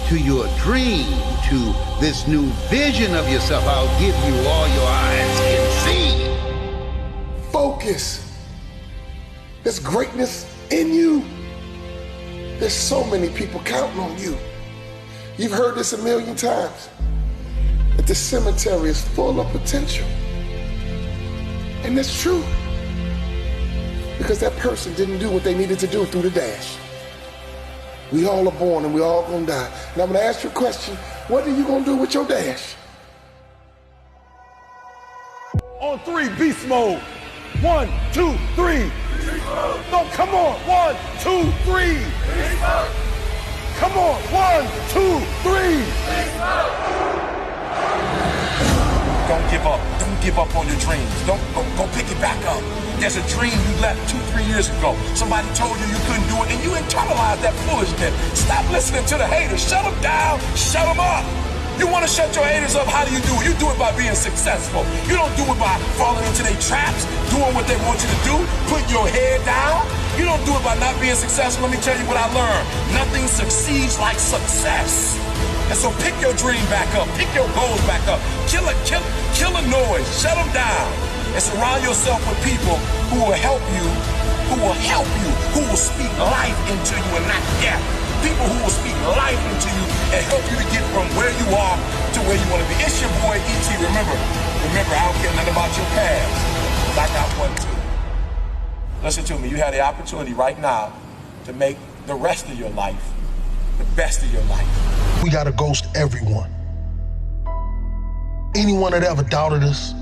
to your dream, to this new vision of yourself, I'll give you all your eyes can see. Focus. There's greatness in you. There's so many people counting on you. You've heard this a million times, that the cemetery is full of potential. And that's true, because that person didn't do what they needed to do through the dash. We all are born and we all gonna die. And I'm gonna ask you a question. What are you gonna do with your dash? On 3, beast mode. 1, 2, 3. No, come on. 1, 2, 3. Come on. 1, 2, 3. Don't give up. Don't give up on your dreams. Don't go pick it back up. There's a dream you left 2-3 years ago. Somebody told you you couldn't do it, and you internalized that foolishness. Stop listening to the haters. Shut them down. Shut them up. You want to shut your haters up? How do you do it? You do it by being successful. You don't do it by falling into their traps, doing what they want you to do, putting your head down. You don't do it by not being successful. Let me tell you what I learned. Nothing succeeds like success. And so pick your dream back up. Pick your goals back up. Kill a noise. Shut them down. And surround yourself with people who will help you, who will speak life into you and not death. People who will speak life into you and help you to get from where you are to where you want to be. It's your boy E.T. Remember, I don't care nothing about your past, because I got one too. Listen to me, you have the opportunity right now to make the rest of your life the best of your life. We gotta ghost everyone. Anyone that ever doubted us,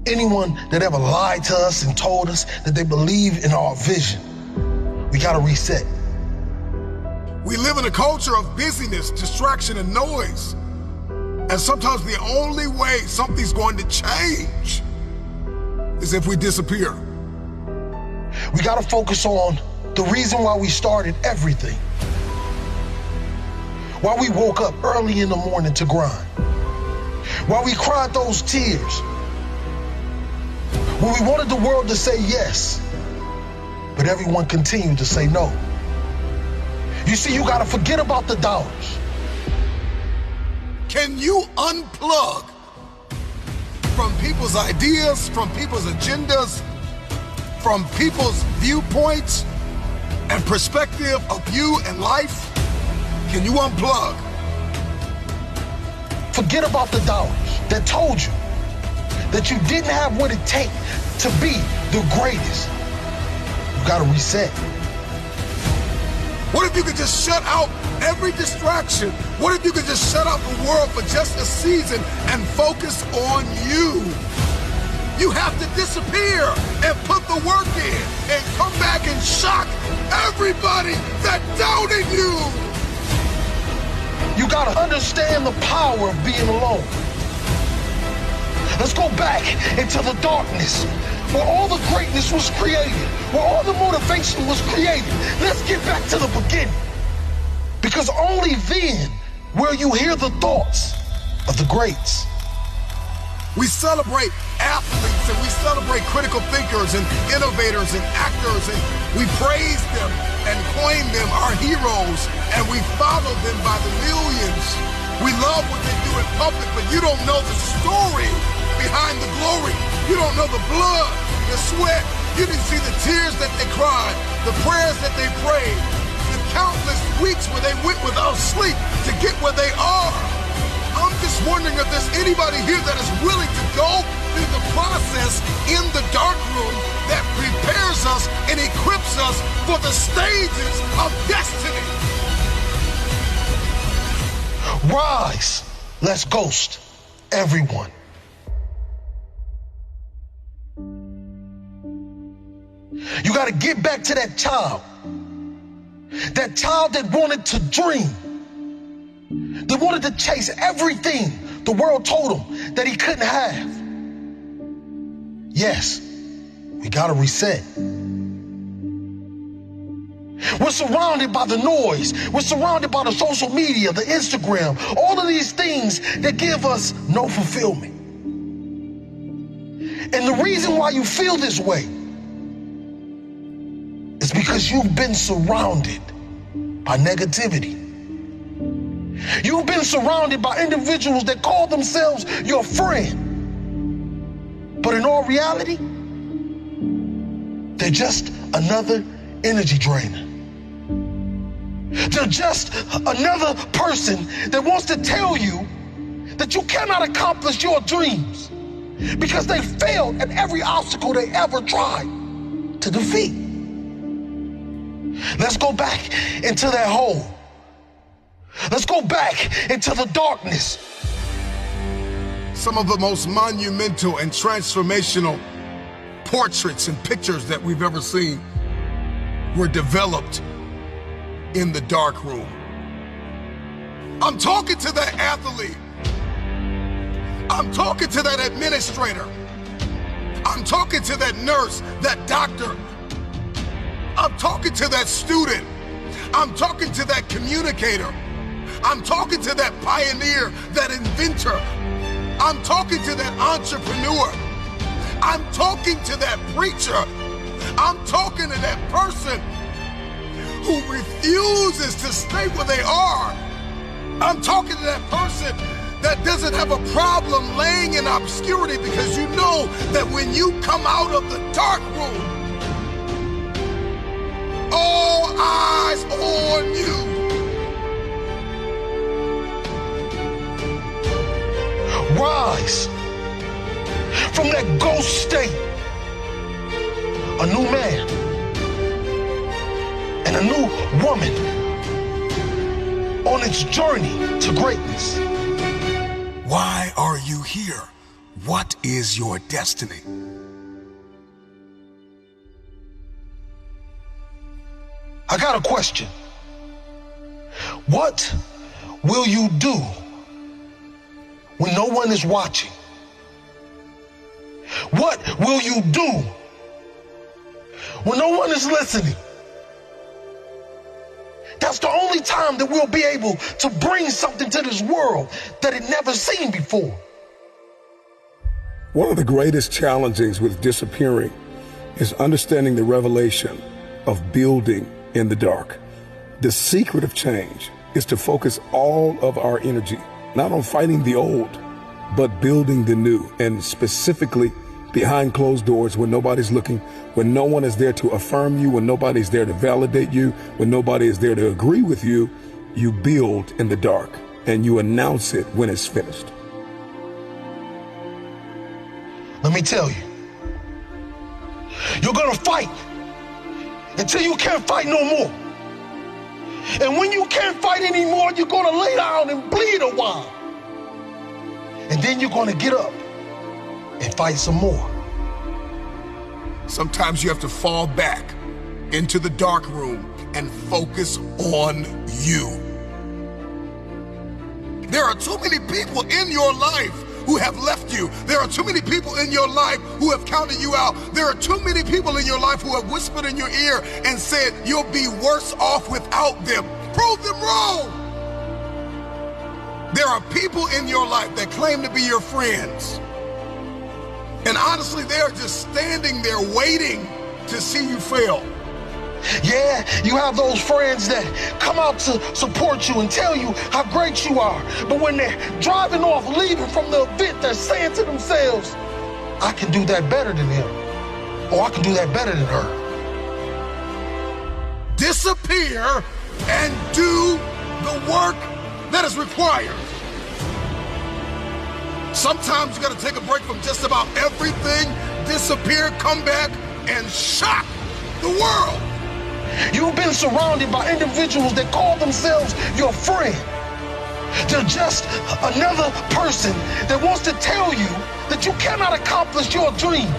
anyone that ever lied to us and told us that they believe in our vision, we gotta reset. We live in a culture of busyness, distraction, and noise. And sometimes the only way something's going to change is if we disappear. We gotta focus on the reason why we started everything. Why we woke up early in the morning to grind. Why we cried those tears. When we wanted the world to say yes, but everyone continued to say no. You see, you gotta forget about the dollars. Can you unplug from people's ideas, from people's agendas, from people's viewpoints and perspective of you and life? Can you unplug? Forget about the dollars that told you that you didn't have what it takes to be the greatest. You gotta reset. What if you could just shut out every distraction? What if you could just shut out the world for just a season and focus on you? You have to disappear and put the work in and come back and shock everybody that doubted you. You gotta understand the power of being alone. Let's go back into the darkness where all the greatness was created, where all the motivation was created. Let's get back to the beginning. Because only then will you hear the thoughts of the greats. We celebrate athletes and we celebrate critical thinkers and innovators and actors, and we praise them and claim them our heroes, and we follow them by the millions. We love what they do in public, but you don't know the story behind the glory. You don't know the blood, the sweat. You didn't see the tears that they cried, the prayers that they prayed, the countless weeks where they went without sleep to get where they are. I'm just wondering if there's anybody here that is willing to go through the process in the dark room that prepares us and equips us for the stages of destiny. Rise. Let's ghost everyone. You got to get back to that child that wanted to dream, that wanted to chase everything the world told him that he couldn't have. Yes, we got to reset. We're surrounded by the noise. We're surrounded by the social media, the Instagram, all of these things that give us no fulfillment. And the reason why you feel this way is because you've been surrounded by negativity. You've been surrounded by individuals that call themselves your friend. But in all reality, they're just another energy drainer. They're just another person that wants to tell you that you cannot accomplish your dreams because they failed at every obstacle they ever tried to defeat. Let's go back into that hole. Let's go back into the darkness. Some of the most monumental and transformational portraits and pictures that we've ever seen were developed in the dark room. I'm talking to that athlete. I'm talking to that administrator. I'm talking to that nurse, that doctor. I'm talking to that student. I'm talking to that communicator. I'm talking to that pioneer, that inventor. I'm talking to that entrepreneur. I'm talking to that preacher. I'm talking to that person who refuses to stay where they are. I'm talking to that person that doesn't have a problem laying in obscurity because you know that when you come out of the dark room, all eyes on you. Rise from that ghost state, a new man and a new woman on its journey to greatness. Why are you here? What is your destiny? I got a question. What will you do when no one is watching? What will you do when no one is listening? That's the only time that we'll be able to bring something to this world that it never seen before. One of the greatest challenges with disappearing is understanding the revelation of building in the dark. The secret of change is to focus all of our energy, not on fighting the old, but building the new, and specifically behind closed doors when nobody's looking, when no one is there to affirm you, when nobody's there to validate you, when nobody is there to agree with you, you build in the dark and you announce it when it's finished. Let me tell you, you're gonna fight until you can't fight no more. And when you can't fight anymore, you're gonna lay down and bleed a while. And then you're gonna get up and fight some more. Sometimes you have to fall back into the dark room and focus on you. There are too many people in your life who have left you. There are too many people in your life who have counted you out. There are too many people in your life who have whispered in your ear and said you'll be worse off without them. Prove them wrong. There are people in your life that claim to be your friends. And honestly, they are just standing there waiting to see you fail. Yeah, you have those friends that come out to support you and tell you how great you are. But when they're driving off, leaving from the event, they're saying to themselves, I can do that better than him. Or I can do that better than her. Disappear and do the work that is required. Sometimes you gotta take a break from just about everything, disappear, come back, and shock the world. You've been surrounded by individuals that call themselves your friend. They're just another person that wants to tell you that you cannot accomplish your dreams.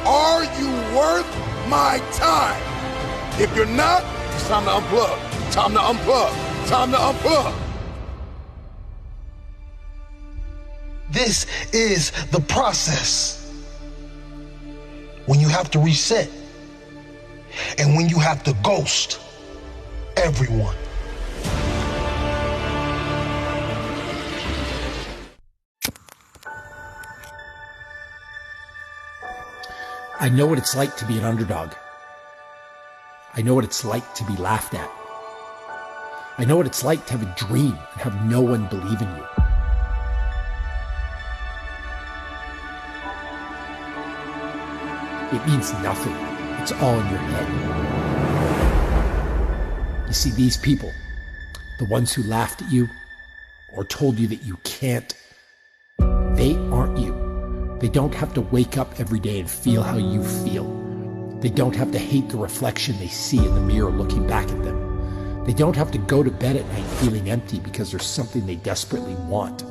Are you worth my time. If you're not, it's time to unplug. Time to unplug. Time to unplug. This is the process. When you have to reset and when you have to ghost everyone. I know what it's like to be an underdog. I know what it's like to be laughed at. I know what it's like to have a dream and have no one believe in you. It means nothing. It's all in your head. You see, these people, the ones who laughed at you or told you that you can't, they aren't you. They don't have to wake up every day and feel how you feel. They don't have to hate the reflection they see in the mirror looking back at them. They don't have to go to bed at night feeling empty because there's something they desperately want.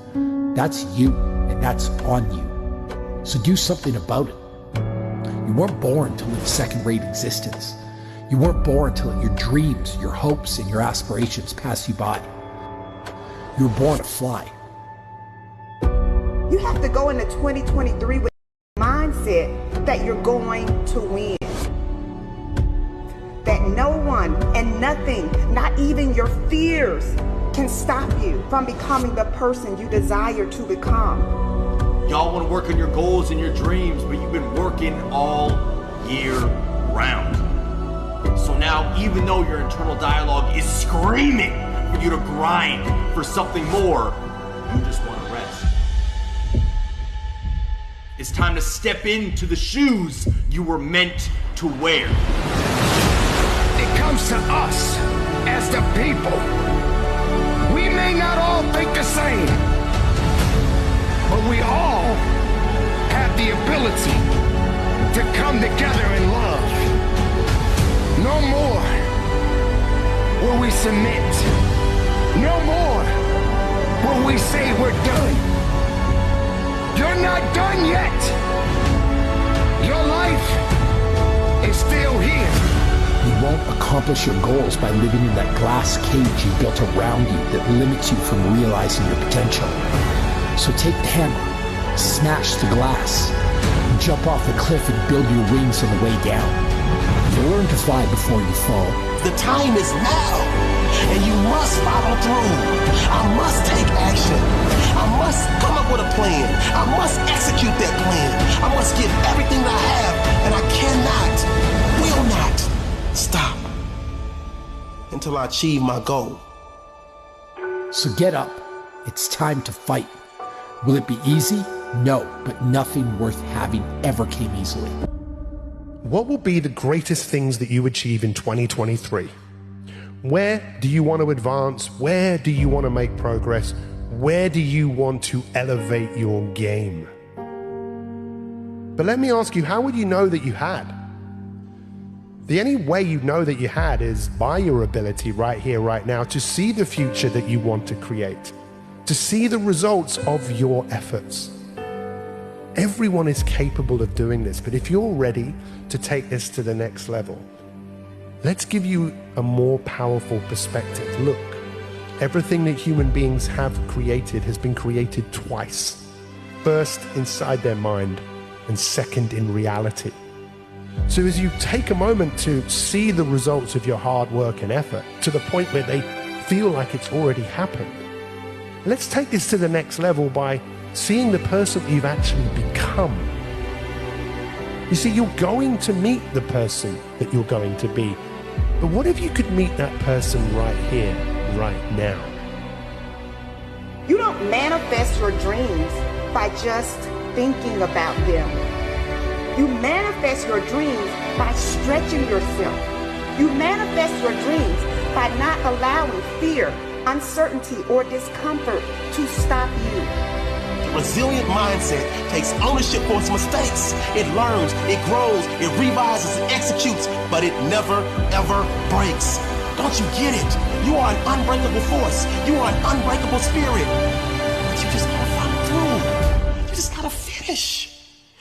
That's you, and that's on you. So do something about it. You weren't born to live a second-rate existence. You weren't born to let your dreams, your hopes, and your aspirations pass you by. You were born to fly. You have to go into 2023 with a mindset that you're going to win. That no one and nothing, not even your fears, can stop you from becoming the person you desire to become. Y'all want to work on your goals and your dreams, but you've been working all year round. So now, even though your internal dialogue is screaming for you to grind for something more, you just want to rest. It's time to step into the shoes you were meant to wear. It comes to us as the people. We may not all think the same, but we all have the ability to come together in love. No more will we submit. No more will we say we're done. You're not done yet. Your life is still here. You won't accomplish your goals by living in that glass cage you built around you that limits you from realizing your potential. So take the hammer, smash the glass, jump off the cliff and build your wings on the way down. You'll learn to fly before you fall. The time is now, and you must follow through. I must take action. I must come up with a plan. I must execute that plan. I must give everything that I have, and I cannot, will not stop until I achieve my goal. So get up. It's time to fight. Will it be easy? No, but nothing worth having ever came easily. What will be the greatest things that you achieve in 2023? Where do you want to advance? Where do you want to make progress? Where do you want to elevate your game? But let me ask you, how would you know that you had? The only way you know that you had is by your ability right here, right now, to see the future that you want to create, to see the results of your efforts. Everyone is capable of doing this, but if you're ready to take this to the next level, let's give you a more powerful perspective. Look, everything that human beings have created has been created twice. First inside their mind, and second in reality. So as you take a moment to see the results of your hard work and effort to the point where they feel like it's already happened, let's take this to the next level by seeing the person you've actually become. You see, you're going to meet the person that you're going to be. But what if you could meet that person right here, right now? You don't manifest your dreams by just thinking about them. You manifest your dreams by stretching yourself. You manifest your dreams by not allowing fear, uncertainty, or discomfort to stop you. A resilient mindset takes ownership for its mistakes. It learns, it grows, it revises, it executes, but it never, ever breaks. Don't you get it? You are an unbreakable force. You are an unbreakable spirit. But you just gotta follow through. You just gotta finish.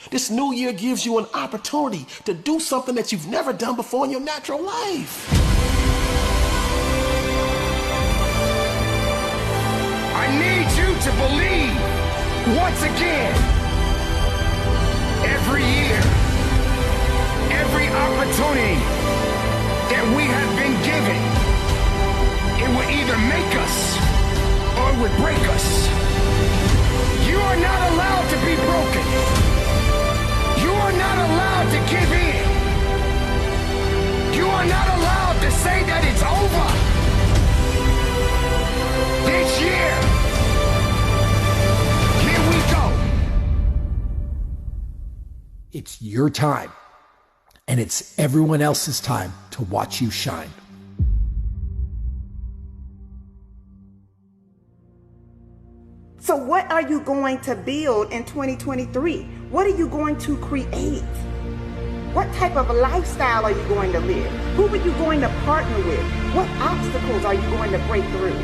This new year gives you an opportunity to do something that you've never done before in your natural life. I need you to believe once again. Every year, every opportunity that we have been given, it will either make us or it would break us. You are not allowed to be broken. You are not allowed to give in. You are not allowed to say that it's over. This year, here we go. It's your time, and it's everyone else's time to watch you shine. So what are you going to build in 2023? What are you going to create? What type of a lifestyle are you going to live? Who are you going to partner with? What obstacles are you going to break through?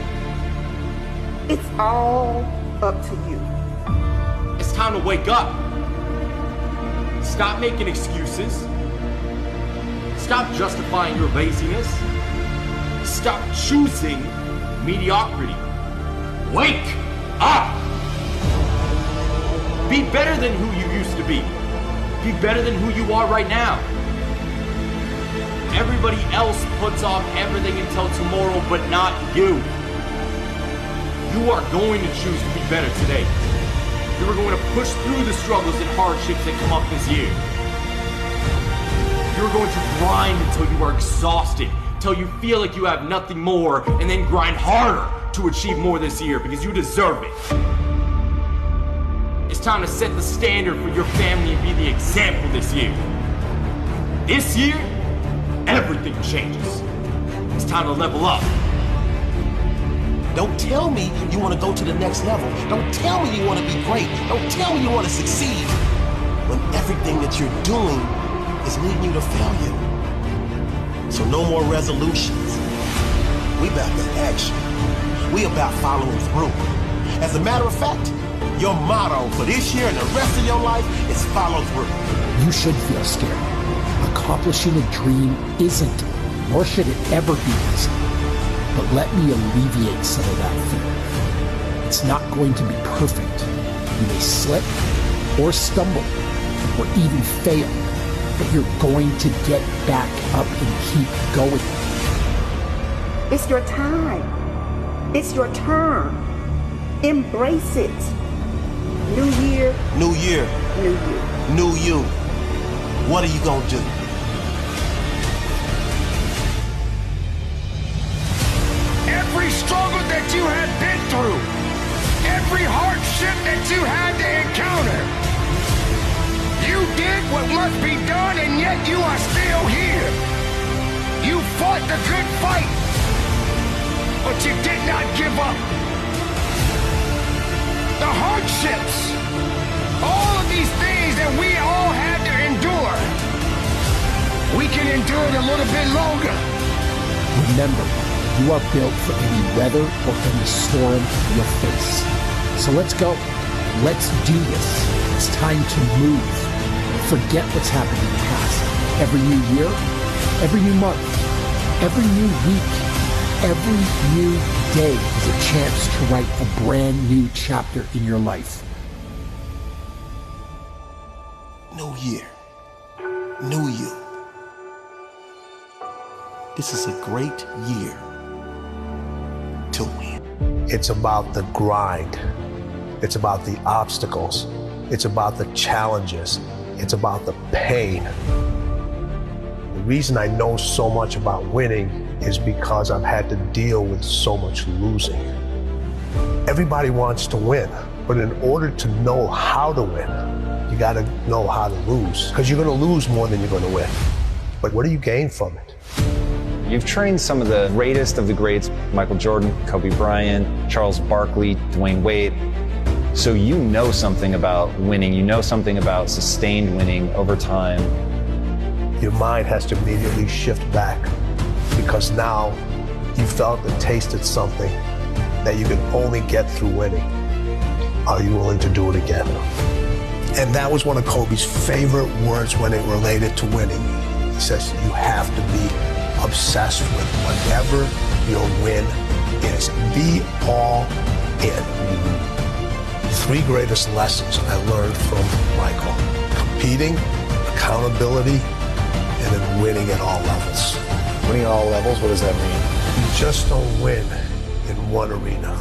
It's all up to you. It's time to wake up. Stop making excuses. Stop justifying your laziness. Stop choosing mediocrity. Wake up! Be better than who you used to be. Be better than who you are right now. Everybody else puts off everything until tomorrow, but not you. You are going to choose to be better today. You are going to push through the struggles and hardships that come up this year. You're going to grind until you are exhausted, until you feel like you have nothing more, and then grind harder to achieve more this year because you deserve it. It's time to set the standard for your family and be the example this year. This year, everything changes. It's time to level up. Don't tell me you want to go to the next level. Don't tell me you want to be great. Don't tell me you want to succeed when everything that you're doing is leading you to failure. So no more resolutions. We about that action. We about following through. As a matter of fact, your motto for this year and the rest of your life is follow through. You should feel scared. Accomplishing a dream isn't, nor should it ever be easy. But let me alleviate some of that fear. It's not going to be perfect. You may slip or stumble or even fail, but you're going to get back up and keep going. It's your time. It's your turn. Embrace it. New year. New year. New you. New you. What are you gonna do? Every struggle that you had been through, every hardship that you had to encounter, you did what must be done, and yet you are still here. You fought the good fight, but you did not give up. The hardships, all of these things that we all had to endure, we can endure it a little bit longer. Remember, you are built for any weather or any storm you'll face. So let's go. Let's do this. It's time to move. Forget what's happened in the past. Every new year, every new month, every new week, every new day is a chance to write a brand new chapter in your life. New year. New you. This is a great year to win. It's about the grind. It's about the obstacles. It's about the challenges. It's about the pain. The reason I know so much about winning is because I've had to deal with so much losing. Everybody wants to win, but in order to know how to win, you gotta know how to lose, because you're gonna lose more than you're gonna win. But what do you gain from it? You've trained some of the greatest of the greats, Michael Jordan, Kobe Bryant, Charles Barkley, Dwayne Wade. So you know something about winning. You know something about sustained winning over time. Your mind has to immediately shift back, because now you felt and tasted something that you can only get through winning. Are you willing to do it again? And that was one of Kobe's favorite words when it related to winning. He says, you have to be obsessed with whatever your win is. Be all in. 3 greatest lessons I learned from Michael: competing, accountability, and then winning at all levels. Winning at all levels, what does that mean? You just don't win in one arena.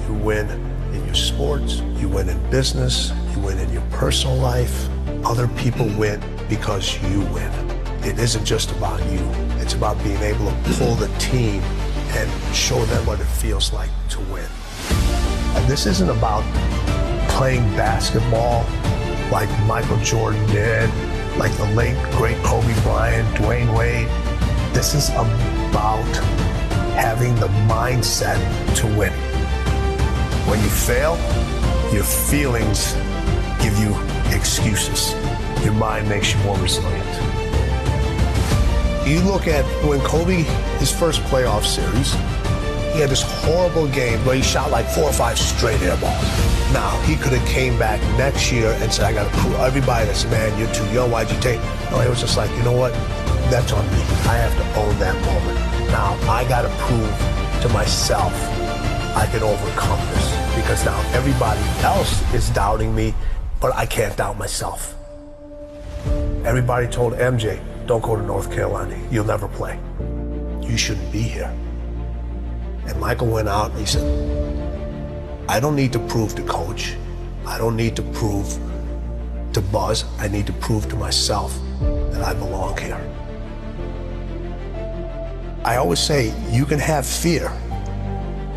You win in your sports, you win in business, you win in your personal life. Other people win because you win. It isn't just about you. It's about being able to pull the team and show them what it feels like to win. And this isn't about playing basketball like Michael Jordan did, like the late, great Kobe Bryant, Dwayne Wade. This is about having the mindset to win. When you fail, your feelings give you excuses. Your mind makes you more resilient. You look at when Kobe, his first playoff series, he had this horrible game where he shot like 4 or 5 straight air balls. Now, he could have came back next year and said, I got to prove everybody that said, man, you're too young, why'd you take? No, he was just like, you know what? That's on me. I have to own that moment. Now, I got to prove to myself I can overcome this, because now everybody else is doubting me, but I can't doubt myself. Everybody told MJ, don't go to North Carolina. You'll never play. You shouldn't be here. And Michael went out and he said, I don't need to prove to coach. I don't need to prove to Buzz. I need to prove to myself that I belong here. I always say, you can have fear,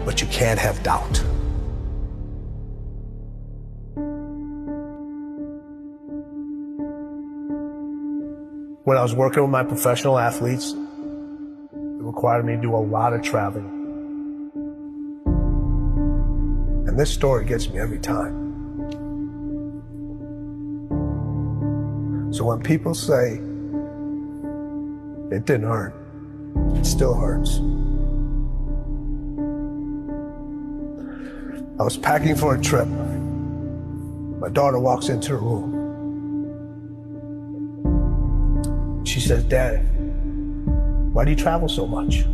but you can't have doubt. When I was working with my professional athletes, it required me to do a lot of traveling. And this story gets me every time. So when people say, it didn't hurt, it still hurts. I was packing for a trip. My daughter walks into the room. She says, Dad, why do you travel so much?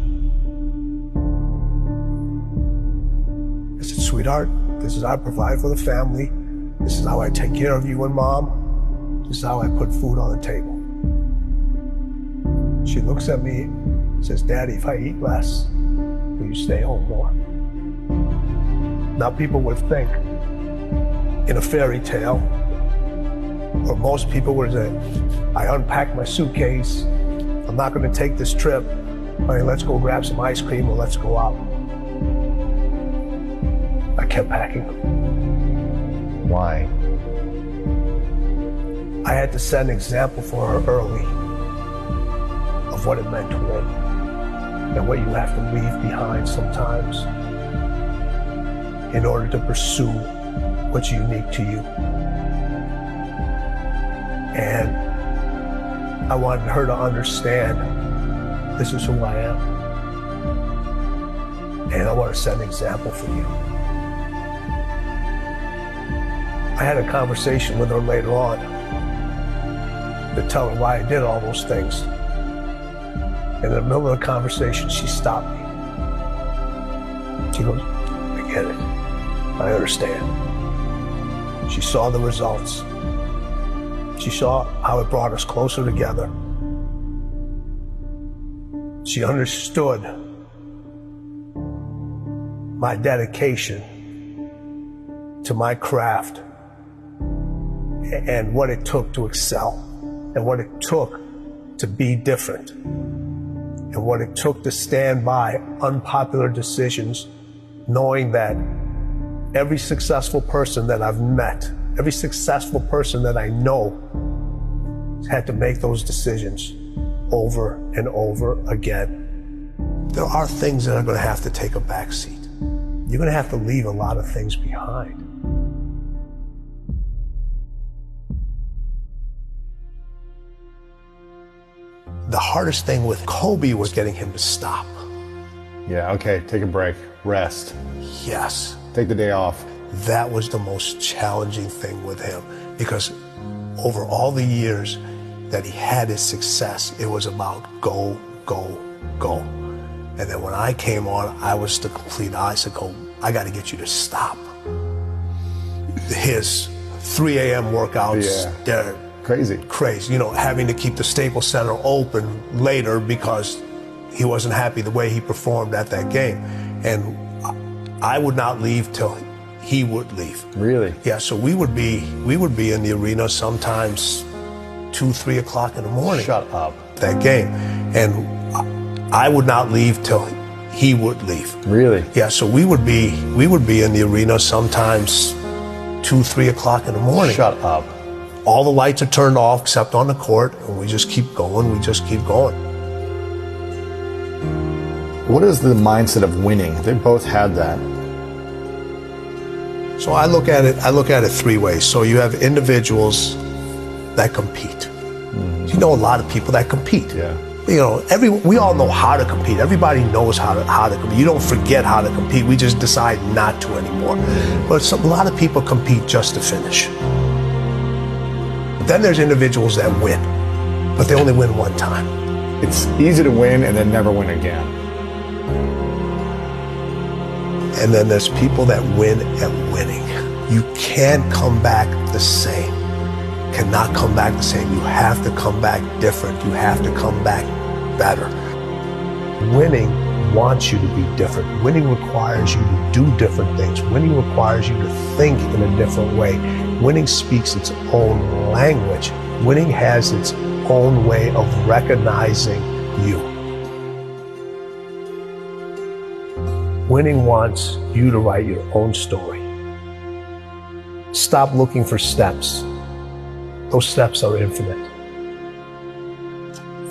I said, sweetheart, this is how I provide for the family. This is how I take care of you and Mom. This is how I put food on the table. She looks at me and says, Daddy, if I eat less, will you stay home more? Now people would think in a fairy tale, or most people would say, I unpacked my suitcase, I'm not going to take this trip, honey, let's go grab some ice cream or let's go out. I kept packing. Why? I had to set an example for her early of what it meant to win and what you have to leave behind sometimes in order to pursue what's unique to you. And I wanted her to understand this is who I am. And I want to set an example for you. I had a conversation with her later on to tell her why I did all those things. In the middle of the conversation, she stopped me. She goes, I get it. I understand. She saw the results. She saw how it brought us closer together. She understood my dedication to my craft and what it took to excel and what it took to be different and what it took to stand by unpopular decisions, knowing that every successful person that I've met, every successful person that I know had to make those decisions over and over again. There are things that are going to have to take a back seat. You're going to have to leave a lot of things behind. The hardest thing with Kobe was getting him to stop. Yeah, okay, take a break, rest. Yes. Take the day off. That was the most challenging thing with him, because over all the years that he had his success, it was about go, go, go. And then when I came on, I was the complete icicle. I got to get you to stop. His 3 a.m. workouts, they're crazy. You know, having to keep the Staples Center open later because he wasn't happy the way he performed at that game. And I would not leave till he would leave. Really? Yeah, so we would be in the arena sometimes 2, 3 o'clock in the morning. Shut up. That game. And I would not leave till he would leave. Really? Yeah, so we would be in the arena sometimes 2, 3 o'clock in the morning. Shut up. All the lights are turned off except on the court, and we just keep going, What is the mindset of winning? They both had that. So I look at it 3 ways. So you have individuals that compete. You know a lot of people that compete. Yeah. You know, we all know how to compete. Everybody knows how to compete. You don't forget how to compete. We just decide not to anymore. But a lot of people compete just to finish. Then there's individuals that win, but they only win one time. It's easy to win and then never win again. And then there's people that win at winning. You can't come back the same. Cannot come back the same. You have to come back different. You have to come back better. Winning wants you to be different. Winning requires you to do different things. Winning requires you to think in a different way. Winning speaks its own language. Winning has its own way of recognizing you. Winning wants you to write your own story. Stop looking for steps. Those steps are infinite.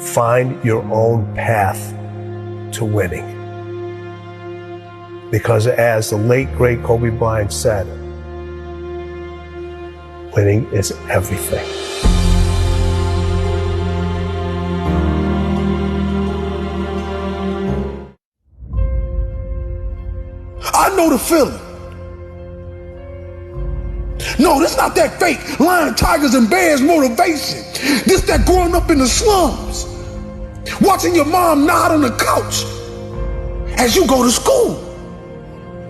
Find your own path to winning. Because as the late, great Kobe Bryant said, winning is everything. I know the feeling. No, this not that fake lion, tigers, and bears motivation. This that growing up in the slums, watching your mom nod on the couch as you go to school.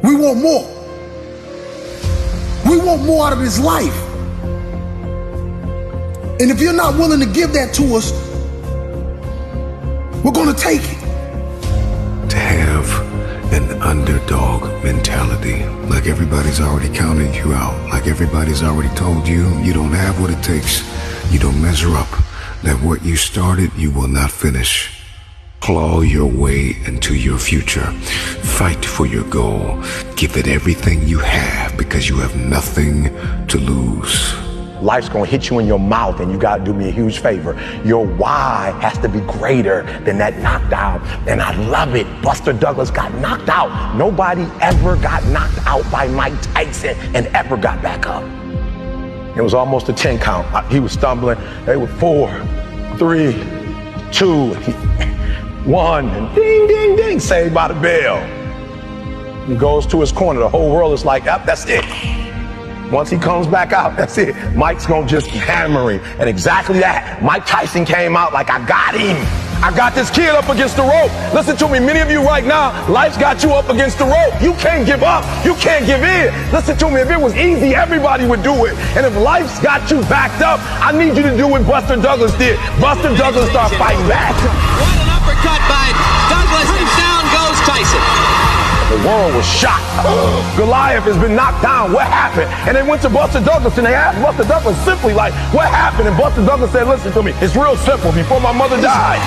We want more. We want more out of this life. And if you're not willing to give that to us, we're gonna take it. To have an underdog mentality, like everybody's already counted you out, like everybody's already told you you don't have what it takes, you don't measure up, that what you started you will not finish. Claw your way into your future. Fight for your goal. Give it everything you have because you have nothing to lose. Life's gonna hit you in your mouth, and you gotta do me a huge favor. Your why has to be greater than that knockdown. And I love it. Buster Douglas got knocked out. Nobody ever got knocked out by Mike Tyson and ever got back up. It was almost a 10 count. He was stumbling. They were 4, 3, 2, 1, and ding, ding, ding, saved by the bell. He goes to his corner. The whole world is like, yep, that's it. Once he comes back out, that's it. Mike's gonna just hammer him. And exactly that. Mike Tyson came out like, I got him. I got this kid up against the rope. Listen to me, many of you right now, life's got you up against the rope. You can't give up. You can't give in. Listen to me, if it was easy, everybody would do it. And if life's got you backed up, I need you to do what Buster Douglas did. Buster Douglas started fighting back. What an uppercut by Douglas, and down goes Tyson. The world was shocked. Goliath has been knocked down. What happened? And they went to Buster Douglas and they asked Buster Douglas simply like, what happened? And Buster Douglas said, listen to me, it's real simple. Before my mother died,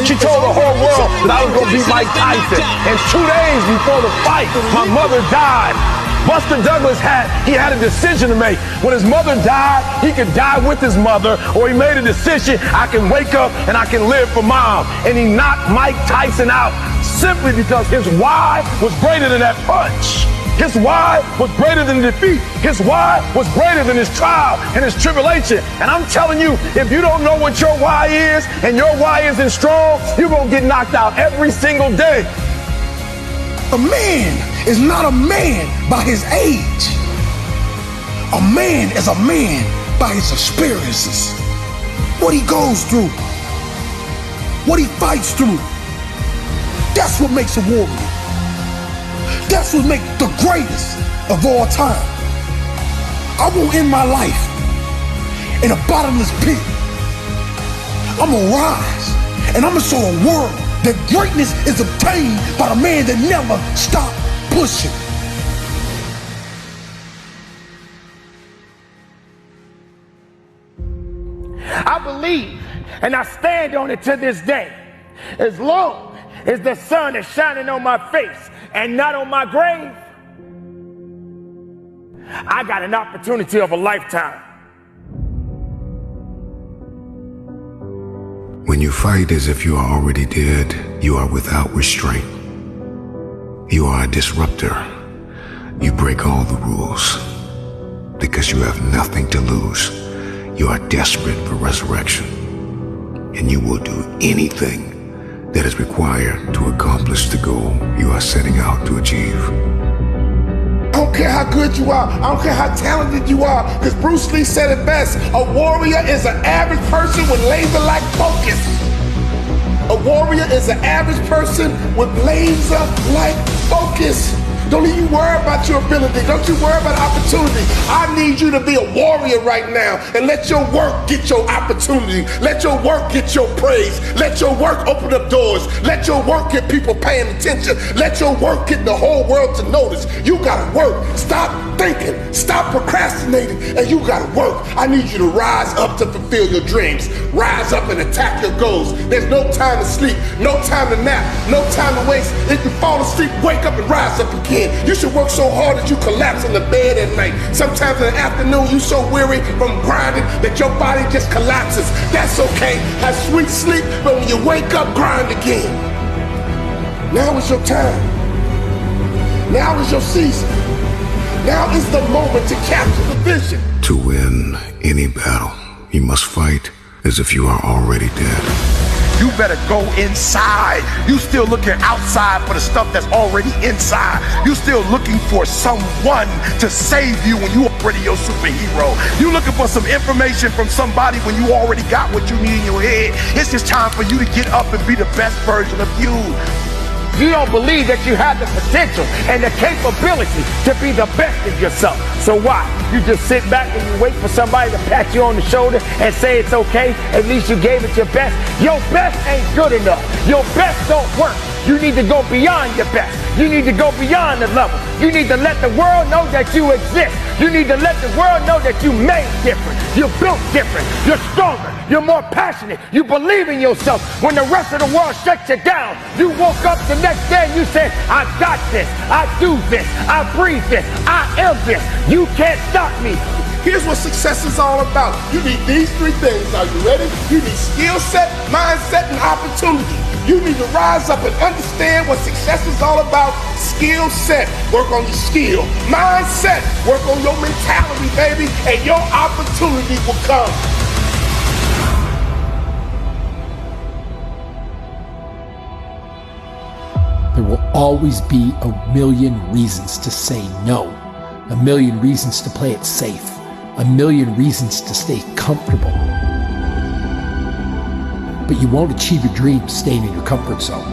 she told the whole world that I was going to beat Mike Tyson. And 2 days before the fight, my mother died. Buster Douglas had a decision to make. When his mother died, he could die with his mother, or he made a decision, I can wake up and I can live for mom. And he knocked Mike Tyson out simply because his why was greater than that punch. His why was greater than defeat. His why was greater than his trial and his tribulation. And I'm telling you, if you don't know what your why is and your why isn't strong, you're gonna get knocked out every single day. A man is not a man by his age. A man is a man by his experiences, what he goes through, what he fights through. That's what makes a warrior. That's what makes the greatest of all time. I won't end my life in a bottomless pit. I'm gonna rise and I'm gonna show the world that greatness is obtained by the man that never stopped pushing. I believe, and I stand on it to this day, as long as the sun is shining on my face and not on my grave, I got an opportunity of a lifetime. When you fight as if you are already dead, you are without restraint. You are a disruptor. You break all the rules because you have nothing to lose. You are desperate for resurrection, and you will do anything that is required to accomplish the goal you are setting out to achieve. I don't care how good you are. I don't care how talented you are. Because Bruce Lee said it best. A warrior is an average person with laser-like focus. A warrior is an average person with laser-like focus. Don't even worry about your ability. Don't you worry about opportunity. I need you to be a warrior right now and let your work get your opportunity. Let your work get your praise. Let your work open up doors. Let your work get people paying attention. Let your work get the whole world to notice. You gotta work. Stop thinking. Stop procrastinating. And you gotta work. I need you to rise up to fulfill your dreams. Rise up and attack your goals. There's no time to sleep. No time to nap. No time to waste. If you fall asleep, wake up and rise up again. You should work so hard that you collapse in the bed at night. Sometimes in the afternoon, you so weary from grinding that your body just collapses. That's okay. Have sweet sleep, but when you wake up, grind again. Now is your time. Now is your season. Now is the moment to capture the vision. To win any battle, you must fight as if you are already dead. You better go inside. You still looking outside for the stuff that's already inside. You still looking for someone to save you when you already your superhero. You looking for some information from somebody when you already got what you need in your head. It's just time for you to get up and be the best version of you. You don't believe that you have the potential and the capability to be the best of yourself. So why? You just sit back and you wait for somebody to pat you on the shoulder and say it's okay. At least you gave it your best. Your best ain't good enough. Your best don't work. You need to go beyond your best. You need to go beyond the level. You need to let the world know that you exist. You need to let the world know that you made different. You're built different. You're stronger. You're more passionate. You believe in yourself. When the rest of the world shuts you down, you woke up the next day and you said, I got this. I do this. I breathe this. I am this. You can't stop me. Here's what success is all about. You need these three things. Are you ready? You need skill set, mindset, and opportunity. You need to rise up and understand what success is all about. Skill set, work on your skill. Mindset, work on your mentality, baby, and your opportunity will come. There will always be a million reasons to say no, a million reasons to play it safe, a million reasons to stay comfortable. But you won't achieve your dreams staying in your comfort zone.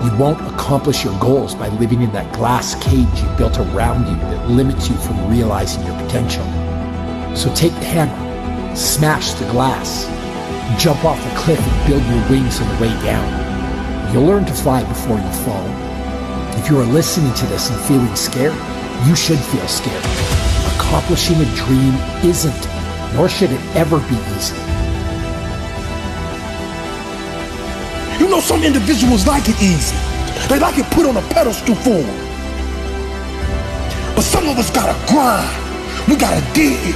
You won't accomplish your goals by living in that glass cage you built around you that limits you from realizing your potential. So take the hammer, smash the glass, jump off the cliff and build your wings on the way down. You'll learn to fly before you fall. If you are listening to this and feeling scared, you should feel scared. Accomplishing a dream isn't, nor should it ever be easy. You know, some individuals like it easy. They like it put on a pedestal for them. But some of us gotta grind. We gotta dig it.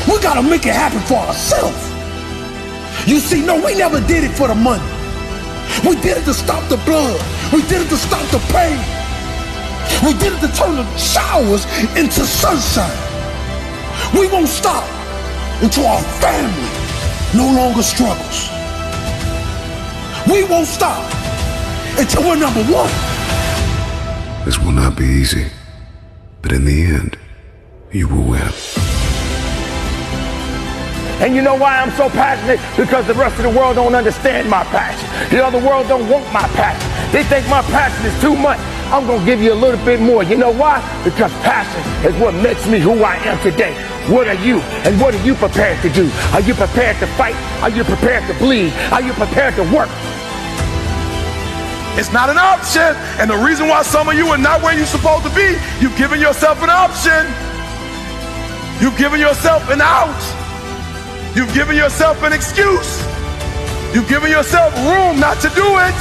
We gotta make it happen for ourselves. You see, no, we never did it for the money. We did it to stop the blood. We did it to stop the pain. We did it to turn the showers into sunshine. We won't stop until our family no longer struggles. We won't stop until we're number one. This will not be easy, but in the end, you will win. And you know why I'm so passionate? Because the rest of the world don't understand my passion. The other world don't want my passion. They think my passion is too much. I'm gonna give you a little bit more. You know why? Because passion is what makes me who I am today. What are you? And what are you prepared to do? Are you prepared to fight? Are you prepared to bleed? Are you prepared to work? It's not an option. And the reason why some of you are not where you're supposed to be, you've given yourself an option. You've given yourself an out. You've given yourself an excuse. You've given yourself room not to do it.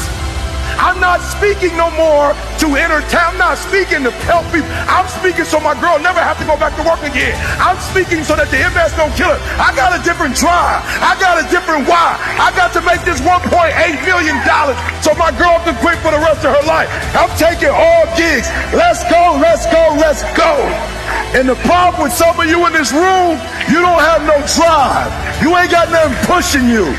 I'm not speaking no more to entertain. I'm not speaking to help people. I'm speaking so my girl never have to go back to work again. I'm speaking so that the MS don't kill her. I got a different drive. I got a different why. I got to make this $1.8 million so my girl can quit for the rest of her life. I'm taking all gigs. Let's go, let's go, let's go. And the problem with some of you in this room, you don't have no drive. You ain't got nothing pushing you.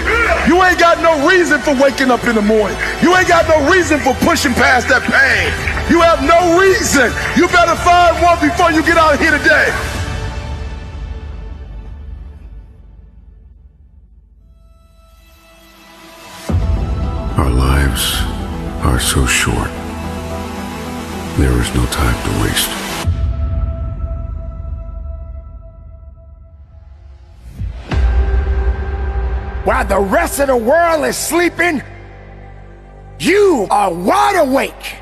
You ain't got no reason for waking up in the morning. You ain't got no reason for pushing past that pain. You have no reason. You better find one before you get out of here today. Our lives are so short. There is no time to waste. While the rest of the world is sleeping, you are wide awake.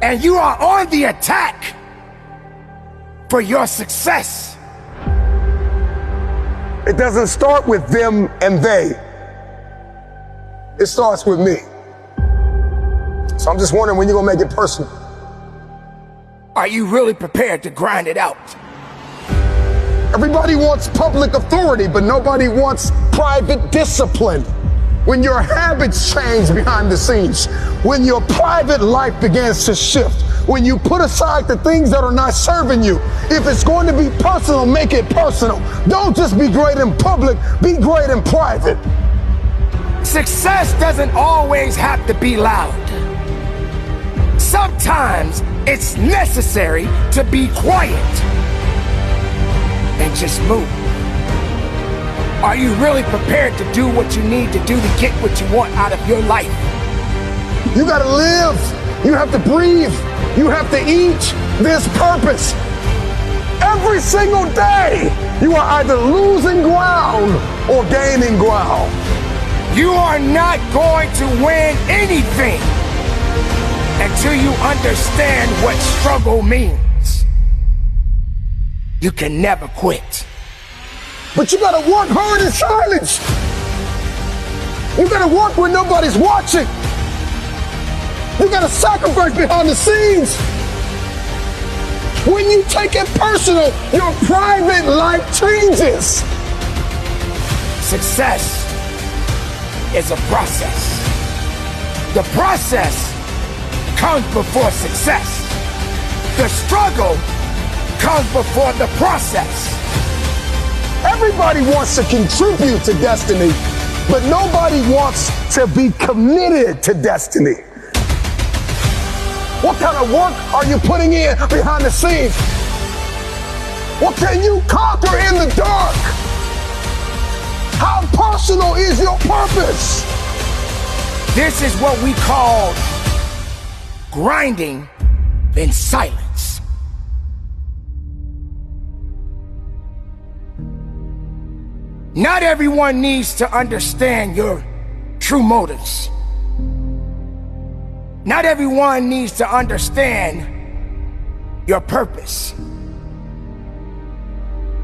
And you are on the attack for your success. It doesn't start with them and they. It starts with me. So I'm just wondering when you're gonna make it personal. Are you really prepared to grind it out? Everybody wants public authority, but nobody wants private discipline. When your habits change behind the scenes, when your private life begins to shift, when you put aside the things that are not serving you, if it's going to be personal, make it personal. Don't just be great in public, be great in private. Success doesn't always have to be loud. Sometimes it's necessary to be quiet and just move. Are you really prepared to do what you need to do to get what you want out of your life? You gotta live. You have to breathe. You have to eat. There's purpose. Every single day, you are either losing ground or gaining ground. You are not going to win anything until you understand what struggle means. You can never quit. But you gotta work hard in silence. You gotta work when nobody's watching. You gotta sacrifice behind the scenes. When you take it personal, your private life changes. Success is a process. The process comes before success. The struggle comes before the process. Everybody wants to contribute to destiny, but nobody wants to be committed to destiny. What kind of work are you putting in behind the scenes? What can you conquer in the dark? How personal is your purpose? This is what we call grinding in silence. Not everyone needs to understand your true motives. Not everyone needs to understand your purpose.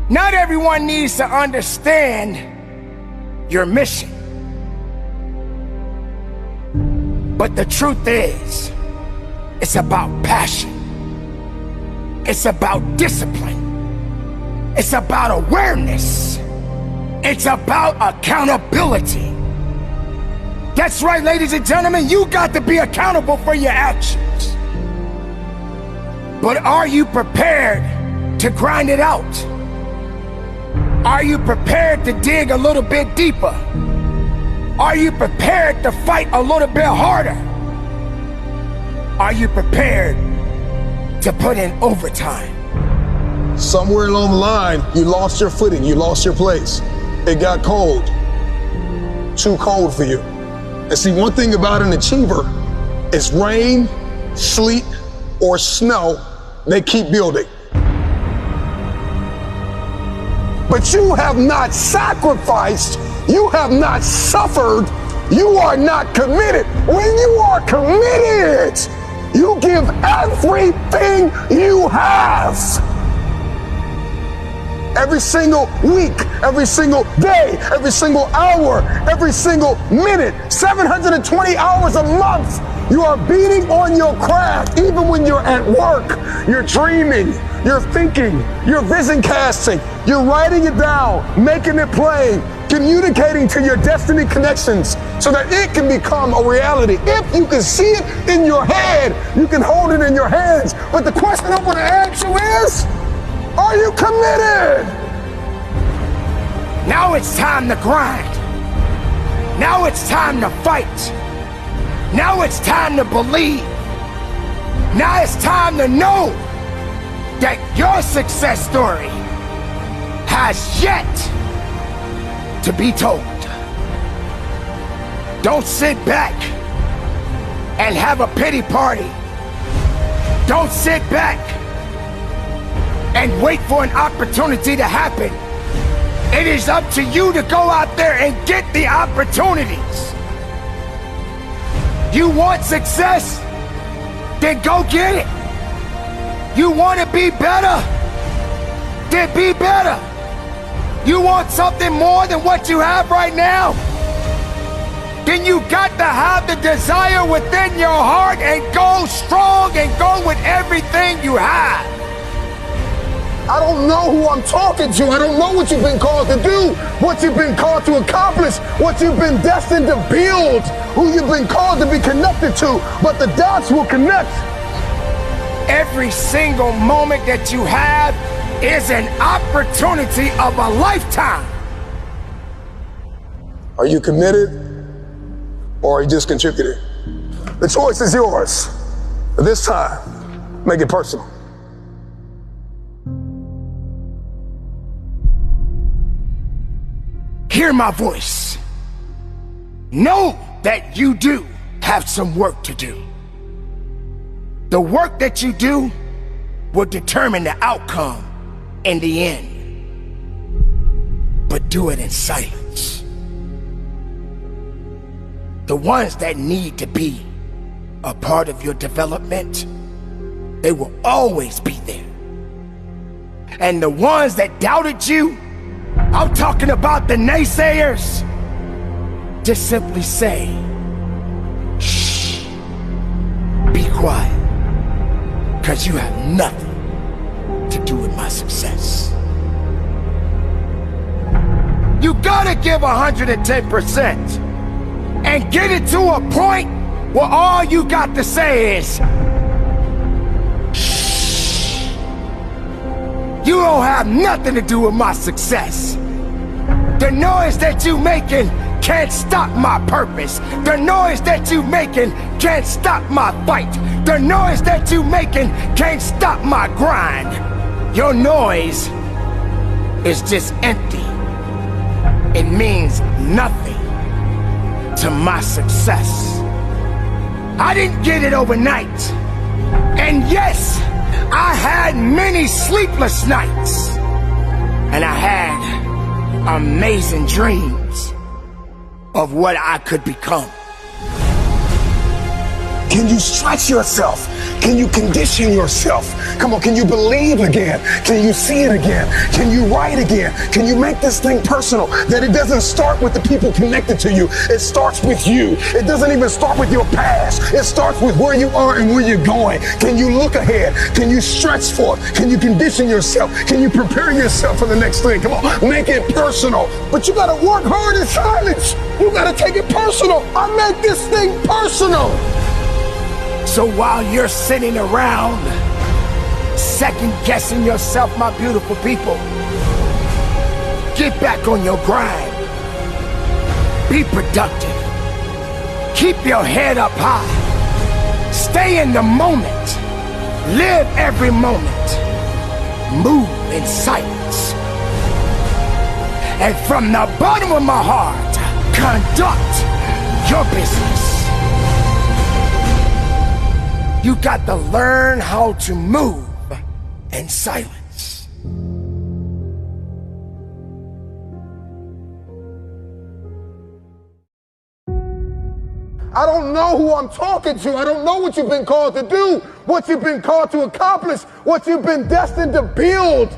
Not everyone needs to understand your mission. But the truth is, it's about passion. It's about discipline. It's about awareness. It's about accountability. That's right, ladies and gentlemen, you got to be accountable for your actions. But are you prepared to grind it out? Are you prepared to dig a little bit deeper? Are you prepared to fight a little bit harder? Are you prepared to put in overtime? Somewhere along the line, you lost your footing, you lost your place. It got cold, too cold for you. And see, one thing about an achiever is rain, sleet, or snow, they keep building. But you have not sacrificed, you have not suffered, you are not committed. When you are committed, you give everything you have. Every single week, every single day, every single hour, every single minute, 720 hours a month, you are beating on your craft. Even when you're at work, you're dreaming, you're thinking, you're vision casting, you're writing it down, making it plain, communicating to your destiny connections so that it can become a reality. If you can see it in your head, you can hold it in your hands. But the question I want to ask you is, are you committed? Now it's time to grind. Now it's time to fight. Now it's time to believe. Now it's time to know that your success story has yet to be told. Don't sit back and have a pity party. Don't sit back and wait for an opportunity to happen. It is up to you to go out there and get the opportunities. You want success? Then go get it. You want to be better? Then be better. You want something more than what you have right now? Then you got to have the desire within your heart and go strong and go with everything you have. I don't know who I'm talking to. I don't know what you've been called to do, what you've been called to accomplish, what you've been destined to build, who you've been called to be connected to, but the dots will connect. Every single moment that you have is an opportunity of a lifetime. Are you committed or are you just contributing? The choice is yours. This time, make it personal. Hear my voice. Know that you do have some work to do. The work that you do will determine the outcome in the end. But do it in silence. The ones that need to be a part of your development, they will always be there. And the ones that doubted you, I'm talking about the naysayers, just simply say, shh, be quiet, because you have nothing to do with my success. You gotta give 110% and get it to a point where all you got to say is, shh. You don't have nothing to do with my success. The noise that you making can't stop my purpose. The noise that you making can't stop my fight. The noise that you making can't stop my grind. Your noise is just empty. It means nothing to my success. I didn't get it overnight. And yes, I had many sleepless nights. And I had amazing dreams of what I could become. Can you stretch yourself? Can you condition yourself? Come on, can you believe again? Can you see it again? Can you write again? Can you make this thing personal? That it doesn't start with the people connected to you. It starts with you. It doesn't even start with your past. It starts with where you are and where you're going. Can you look ahead? Can you stretch for it? Can you condition yourself? Can you prepare yourself for the next thing? Come on, make it personal. But you gotta work hard in silence. You gotta take it personal. I make this thing personal. So while you're sitting around second guessing yourself, my beautiful people, get back on your grind. Be productive. Keep your head up high. Stay in the moment. Live every moment. Move in silence. And from the bottom of my heart, conduct your business. You got to learn how to move in silence. I don't know who I'm talking to. I don't know what you've been called to do, what you've been called to accomplish, what you've been destined to build.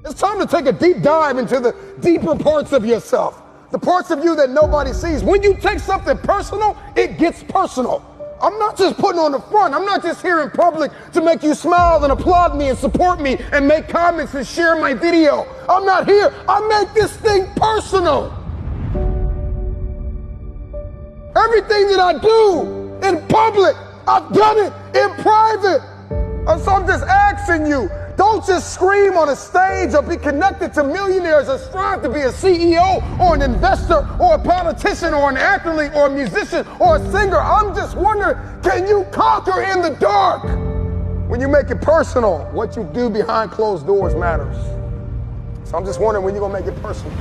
It's time to take a deep dive into the deeper parts of yourself, the parts of you that nobody sees. When you take something personal, it gets personal. I'm not just putting on the front. I'm not just here in public to make you smile and applaud me and support me and make comments and share my video. I'm not here. I make this thing personal. Everything that I do in public, I've done it in private. And so I'm just asking you, don't just scream on a stage or be connected to millionaires or strive to be a CEO or an investor or a politician or an athlete or a musician or a singer. I'm just wondering, can you conquer in the dark? When you make it personal, what you do behind closed doors matters. So I'm just wondering when you're going to make it personal.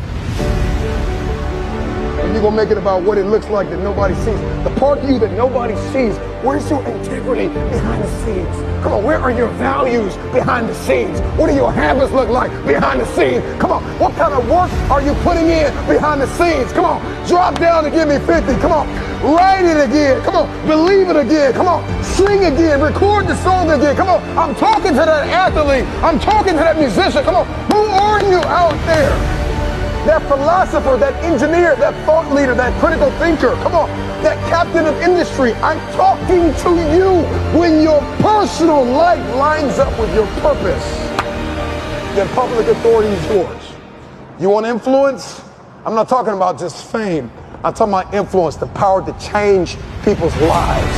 And you're going to make it about what it looks like that nobody sees. The part of you that nobody sees. Where's your integrity behind the scenes? Come on, where are your values behind the scenes? What do your habits look like behind the scenes? Come on, what kind of work are you putting in behind the scenes? Come on, drop down and give me 50. Come on, write it again. Come on, believe it again. Come on, sing again, record the song again. Come on, I'm talking to that athlete. I'm talking to that musician. Come on, who are you out there? That philosopher, that engineer, that thought leader, that critical thinker, come on, that captain of industry. I'm talking to you. When your personal life lines up with your purpose, then public authority is yours. You want influence? I'm not talking about just fame. I'm talking about influence, the power to change people's lives.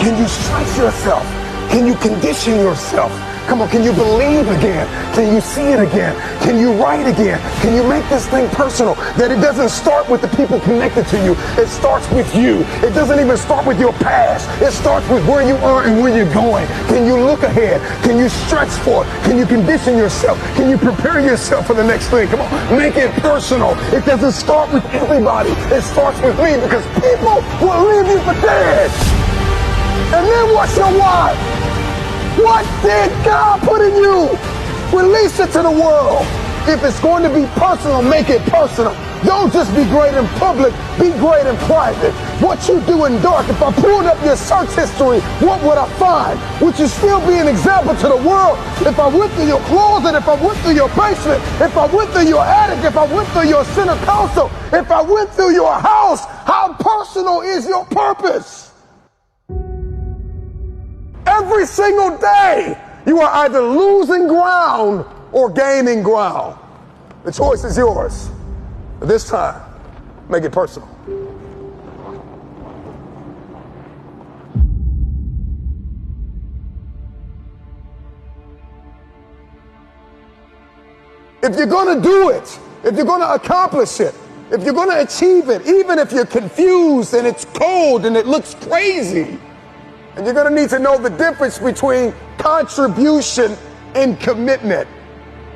Can you stretch yourself? Can you condition yourself? Come on, can you believe again? Can you see it again? Can you write again? Can you make this thing personal? That it doesn't start with the people connected to you. It starts with you. It doesn't even start with your past. It starts with where you are and where you're going. Can you look ahead? Can you stretch for it? Can you condition yourself? Can you prepare yourself for the next thing? Come on, make it personal. It doesn't start with everybody. It starts with me because people will leave you for dead. And then what's your why? What did God put in you? Release it to the world. If it's going to be personal, make it personal. Don't just be great in public, be great in private. What you do in dark, if I pulled up your search history, what would I find? Would you still be an example to the world? If I went through your closet, if I went through your basement, if I went through your attic, if I went through your center console, if I went through your house, how personal is your purpose? Every single day, you are either losing ground or gaining ground. The choice is yours. But this time, make it personal. If you're going to do it, if you're going to accomplish it, if you're going to achieve it, even if you're confused and it's cold and it looks crazy, and you're going to need to know the difference between contribution and commitment,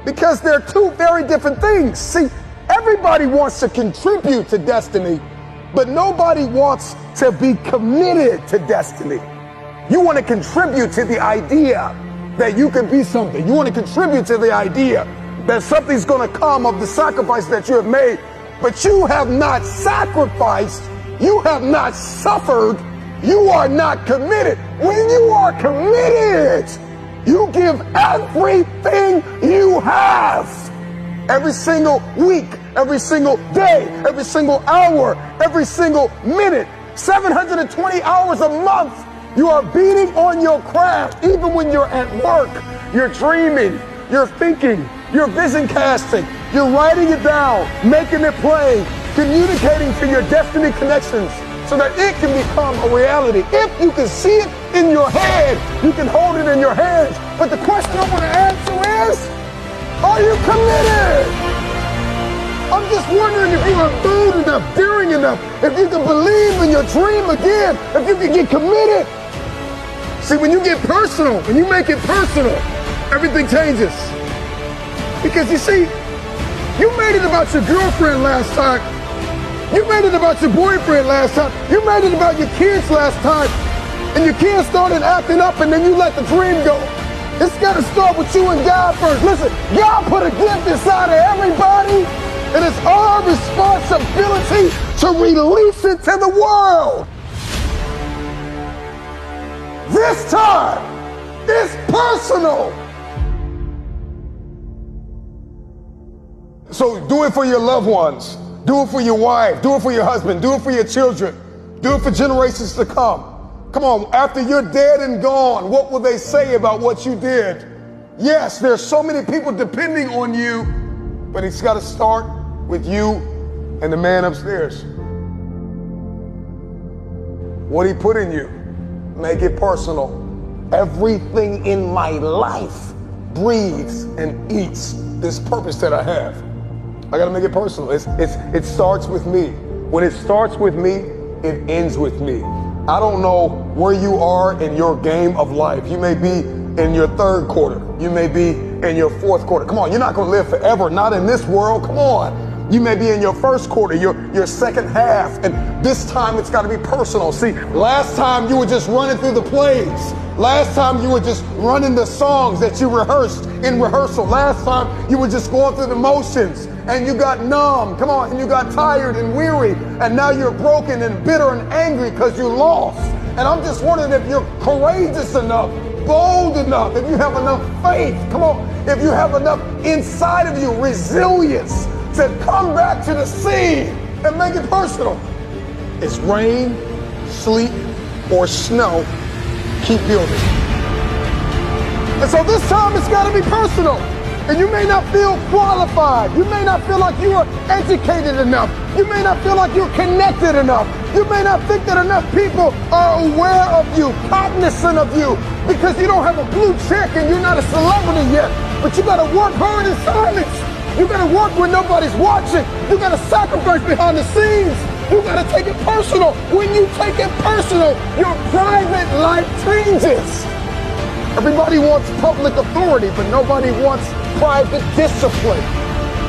because they're two very different things. See, everybody wants to contribute to destiny, but nobody wants to be committed to destiny. You want to contribute to the idea that you can be something. You want to contribute to the idea that something's going to come of the sacrifice that you have made, but you have not sacrificed, you have not suffered, you are not committed. When you are committed, you give everything you have. Every single week, every single day, every single hour, every single minute, 720 hours a month, you are beating on your craft. Even when you're at work, you're dreaming, you're thinking, you're vision casting, you're writing it down, making it plain, communicating to your destiny connections, so that it can become a reality. If you can see it in your head, you can hold it in your hands. But the question I want to ask you is, are you committed? I'm just wondering if you are bold enough, daring enough, if you can believe in your dream again, if you can get committed. See, when you get personal, when you make it personal, everything changes. Because you see, you made it about your girlfriend last time. You made it about your boyfriend last time. You made it about your kids last time. And your kids started acting up and then you let the dream go. It's got to start with you and God first. Listen, God put a gift inside of everybody. And it's our responsibility to release it to the world. This time, it's personal. So do it for your loved ones. Do it for your wife. Do it for your husband. Do it for your children. Do it for generations to come. Come on, after you're dead and gone, what will they say about what you did? Yes, there's so many people depending on you, but it's got to start with you and the man upstairs. What he put in you, make it personal. Everything in my life breathes and eats this purpose that I have. I got to make it personal. It starts with me. When it starts with me, it ends with me. I don't know where you are in your game of life. You may be in your third quarter. You may be in your fourth quarter. Come on, you're not going to live forever, not in this world. Come on. You may be in your first quarter, your second half, and this time it's got to be personal. See, last time you were just running through the plays. Last time you were just running the songs that you rehearsed in rehearsal. Last time you were just going through the motions and you got numb. Come on, and you got tired and weary, and now you're broken and bitter and angry because you lost. And I'm just wondering if you're courageous enough, bold enough, if you have enough faith, come on, if you have enough inside of you, resilience to come back to the scene and make it personal. It's rain, sleet, or snow, keep building. And so this time it's got to be personal. And you may not feel qualified. You may not feel like you are educated enough. You may not feel like you're connected enough. You may not think that enough people are aware of you, cognizant of you, because you don't have a blue check and you're not a celebrity yet. But you got to work hard in silence. You got to work when nobody's watching. You got to sacrifice behind the scenes. You got to take it personal. When you take it personal, your private life changes. Everybody wants public authority, but nobody wants private discipline.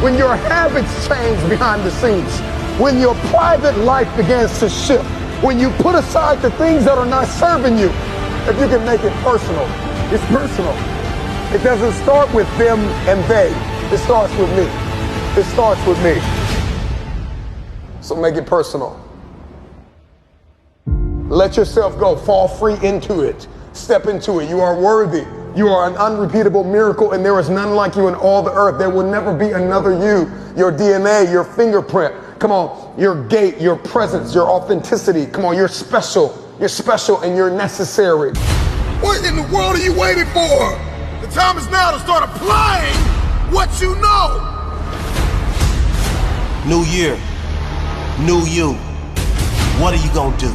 When your habits change behind the scenes, when your private life begins to shift, when you put aside the things that are not serving you, if you can make it personal, it's personal. It doesn't start with them and they. It starts with me. It starts with me. So make it personal. Let yourself go. Fall free into it. Step into it. You are worthy. You are an unrepeatable miracle, and there is none like you in all the earth. There will never be another you. Your DNA, your fingerprint. Come on, your gait, your presence, your authenticity. Come on, you're special. You're special and you're necessary. What in the world are you waiting for? The time is now to start applying what you know. New year, new you. What are you gonna do?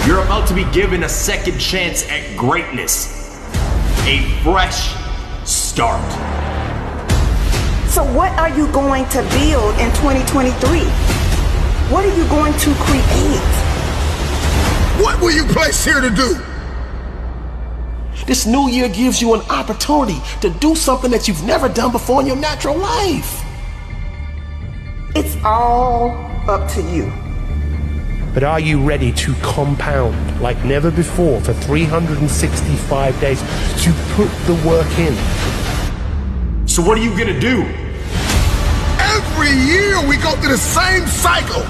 You're about to be given a second chance at greatness. A fresh start. So what are you going to build in 2023? What are you going to create? What were you placed here to do? This new year gives you an opportunity to do something that you've never done before in your natural life. It's all up to you. But are you ready to compound like never before for 365 days to put the work in? So what are you gonna do? Every year we go through the same cycle.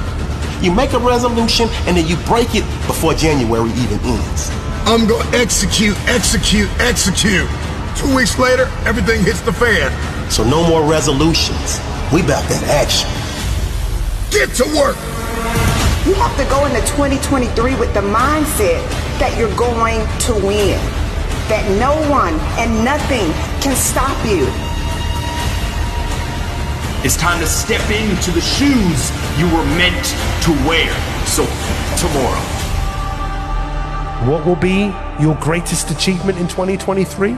You make a resolution and then you break it before January even ends. I'm gonna execute. 2 weeks later, everything hits the fan. So no more resolutions. We about that action. Get to work. You have to go into 2023 with the mindset that you're going to win. That no one and nothing can stop you. It's time to step into the shoes you were meant to wear. So tomorrow. What will be your greatest achievement in 2023?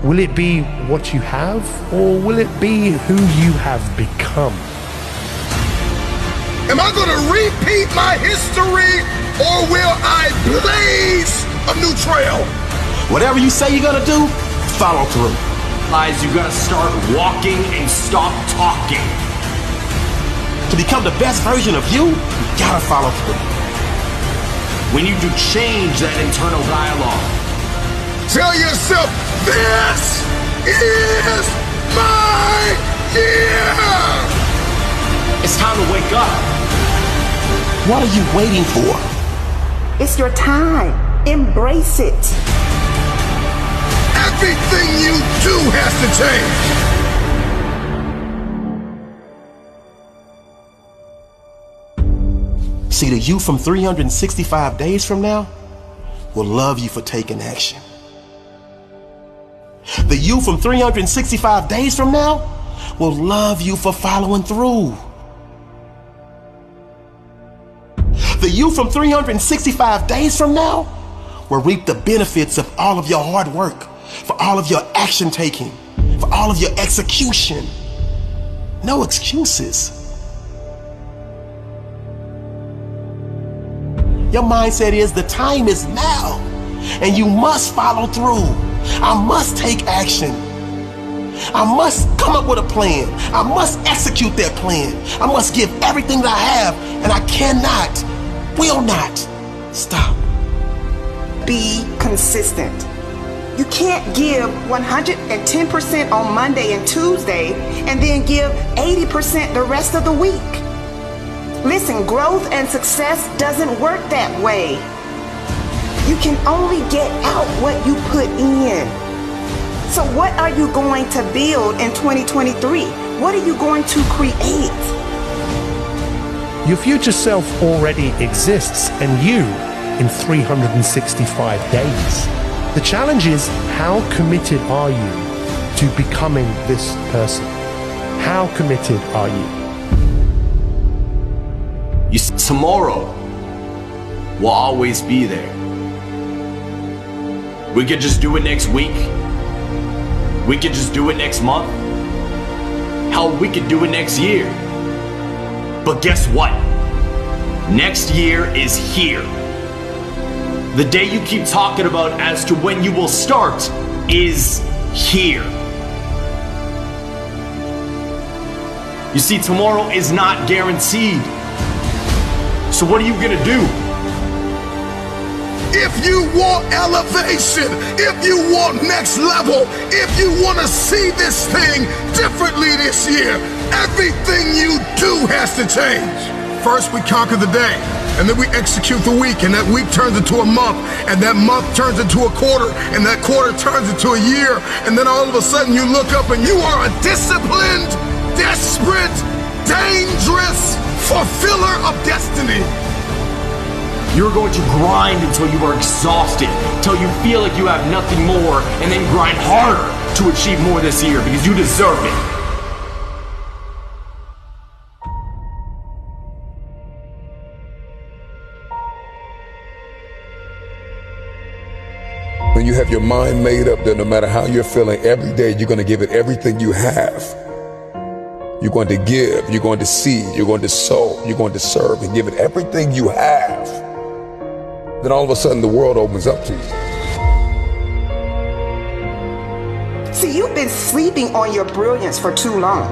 Will it be what you have, or will it be who you have become? Am I going to repeat my history, or will I blaze a new trail? Whatever you say you're gonna do, follow through. Guys, you gotta start walking and stop talking. To become the best version of you, you gotta follow through. We need to change that internal dialogue. Tell yourself, this is my year! It's time to wake up. What are you waiting for? It's your time. Embrace it. Everything you do has to change. See, the you from 365 days from now will love you for taking action. The you from 365 days from now will love you for following through. The you from 365 days from now will reap the benefits of all of your hard work, for all of your action taking, for all of your execution. No excuses. Your mindset is the time is now, and you must follow through. I must take action. I must come up with a plan. I must execute that plan. I must give everything that I have, and I cannot, will not stop. Be consistent. You can't give 110% on Monday and Tuesday and then give 80% the rest of the week. Listen, growth and success doesn't work that way. You can only get out what you put in. So what are you going to build in 2023? What are you going to create? Your future self already exists, and you in 365 days. The challenge is, how committed are you to becoming this person? How committed are you? Tomorrow will always be there. We could just do it next week. We could just do it next month. Hell, we could do it next year. But guess what? Next year is here. The day you keep talking about as to when you will start is here. You see, tomorrow is not guaranteed. So what are you gonna do? If you want elevation, if you want next level, if you want to see this thing differently this year, everything you do has to change. First, we conquer the day, and then we execute the week, and that week turns into a month, and that month turns into a quarter, and that quarter turns into a year, and then all of a sudden you look up and you are a disciplined, desperate, dangerous fulfiller of destiny. You're going to grind until you are exhausted, until you feel like you have nothing more, and then grind harder to achieve more this year because you deserve it. When you have your mind made up that no matter how you're feeling, every day you're going to give it everything you have. You're going to give, you're going to seed, you're going to sow, you're going to serve, and give it everything you have. Then all of a sudden the world opens up to you. See, you've been sleeping on your brilliance for too long.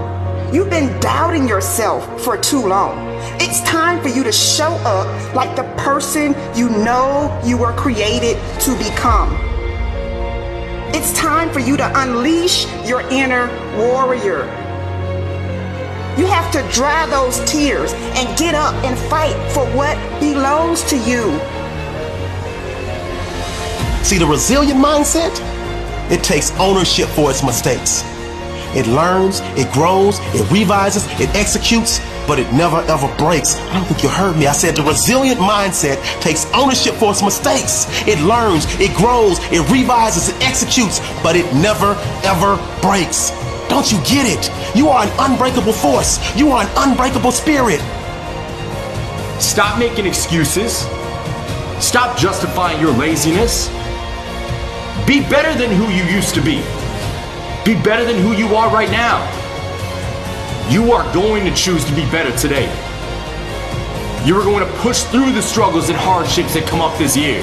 You've been doubting yourself for too long. It's time for you to show up like the person you know you were created to become. It's time for you to unleash your inner warrior. You have to dry those tears and get up and fight for what belongs to you. See, the resilient mindset, it takes ownership for its mistakes. It learns, it grows, it revises, it executes, but it never ever breaks. I don't think you heard me. I said the resilient mindset takes ownership for its mistakes. It learns, it grows, it revises, it executes, but it never ever breaks. Don't you get it? You are an unbreakable force. You are an unbreakable spirit. Stop making excuses. Stop justifying your laziness. Be better than who you used to be. Be better than who you are right now. You are going to choose to be better today. You are going to push through the struggles and hardships that come up this year.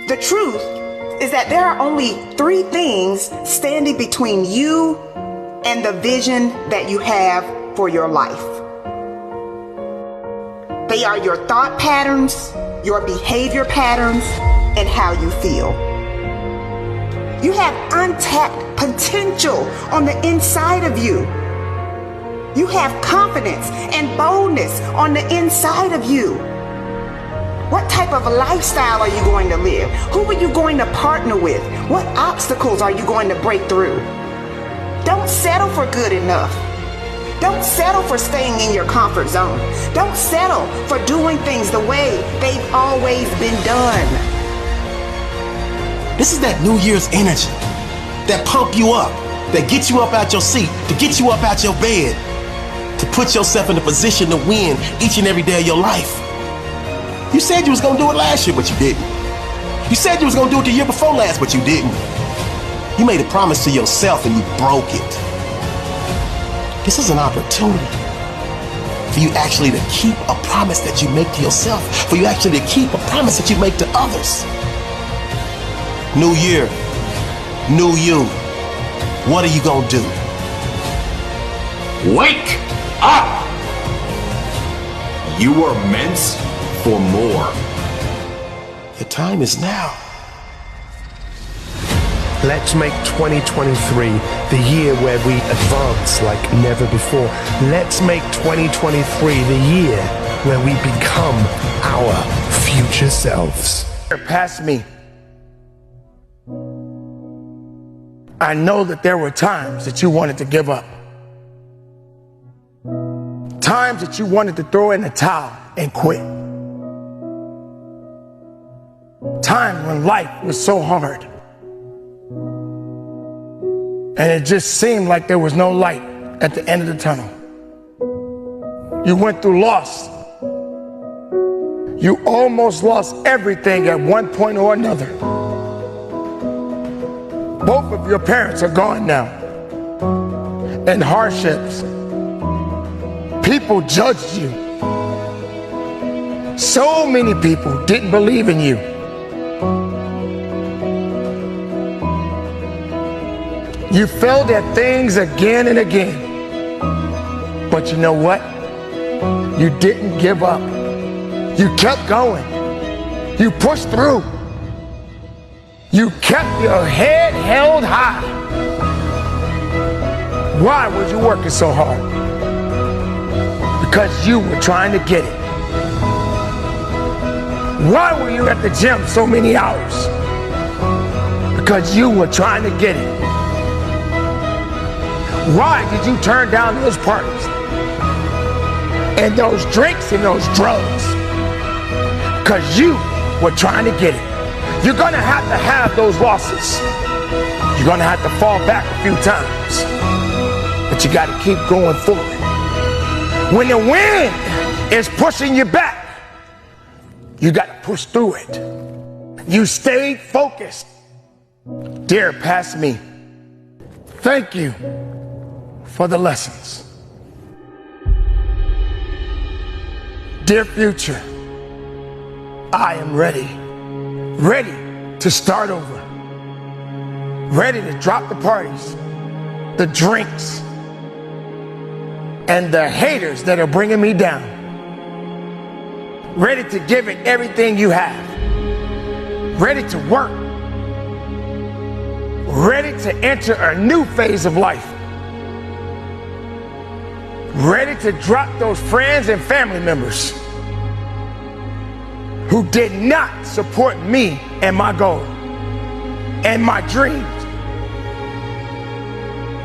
The truth is that there are only 3 things standing between you and the vision that you have for your life. They are your thought patterns, your behavior patterns, and how you feel. You have untapped potential on the inside of you. You have confidence and boldness on the inside of you. What type of a lifestyle are you going to live? Who are you going to partner with? What obstacles are you going to break through? Don't settle for good enough. Don't settle for staying in your comfort zone. Don't settle for doing things the way they've always been done. This is that New Year's energy that pump you up, that get you up out your seat, to get you up out your bed, to put yourself in a position to win each and every day of your life. You said you was gonna do it last year, but you didn't. You said you was gonna do it the year before last, but you didn't. You made a promise to yourself and you broke it. This is an opportunity for you actually to keep a promise that you make to yourself, for you actually to keep a promise that you make to others. New year, new you. What are you gonna do? Wake up! You are meant for more. The time is now. Let's make 2023 the year where we advance like never before. Let's make 2023 the year where we become our future selves. Past me. I know that there were times that you wanted to give up. Times that you wanted to throw in the towel and quit. Times when life was so hard. And it just seemed like there was no light at the end of the tunnel. You went through loss. You almost lost everything at one point or another. Both of your parents are gone now. And hardships. People judged you. So many people didn't believe in you. You failed at things again and again. But you know what? You didn't give up. You kept going. You pushed through. You kept your head held high. Why was you working so hard? Because you were trying to get it. Why were you at the gym so many hours? Because you were trying to get it. Why did you turn down those parties and those drinks and those drugs? Because you were trying to get it. You're gonna have those losses. You're gonna have to fall back a few times. But you gotta keep going forward. When the wind is pushing you back, you gotta push through it. You stayed focused. Dear past me, thank you for the lessons. Dear future, I am ready to start over. Ready to drop the parties, the drinks, and the haters that are bringing me down. Ready to give it everything you have. Ready to work. Ready to enter a new phase of life. Ready to drop those friends and family members who did not support me and my goal and my dreams.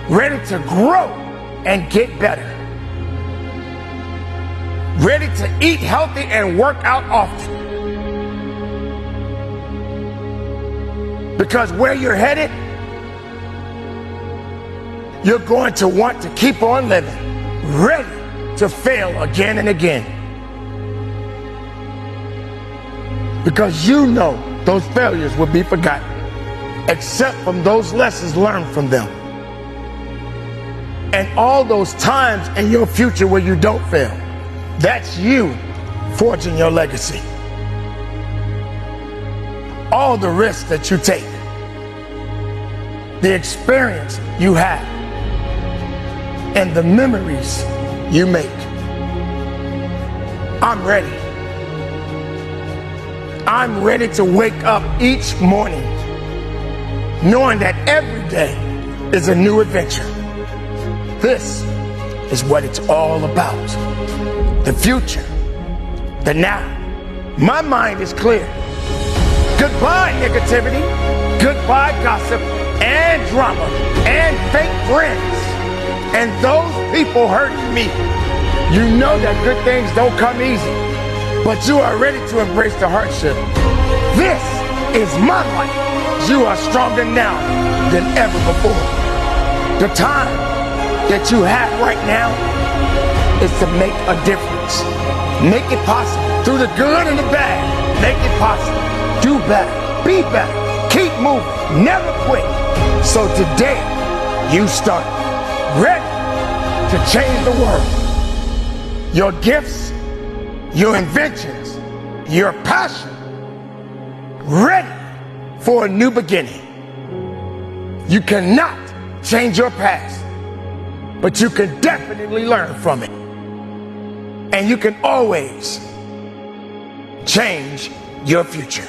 Ready to grow and get better. Ready to eat healthy and work out often. Because where you're headed, you're going to want to keep on living. Ready to fail again and again. Because you know those failures will be forgotten, except from those lessons learned from them. And all those times in your future where you don't fail, that's you forging your legacy. All the risks that you take, the experience you have, and the memories you make. I'm ready. I'm ready to wake up each morning knowing that every day is a new adventure. This is what it's all about. The future, the now. My mind is clear. Goodbye negativity, goodbye gossip and drama and fake friends and those people hurting me. You know that good things don't come easy, but you are ready to embrace the hardship. This is my life. You are stronger now than ever before. The time that you have right now is to make a difference. Make it possible. Through the good and the bad, make it possible. Do better. Be better. Keep moving. Never quit. So today, you start ready to change the world. Your gifts, your inventions, your passion, ready for a new beginning. You cannot change your past, but you can definitely learn from it. And you can always change your future.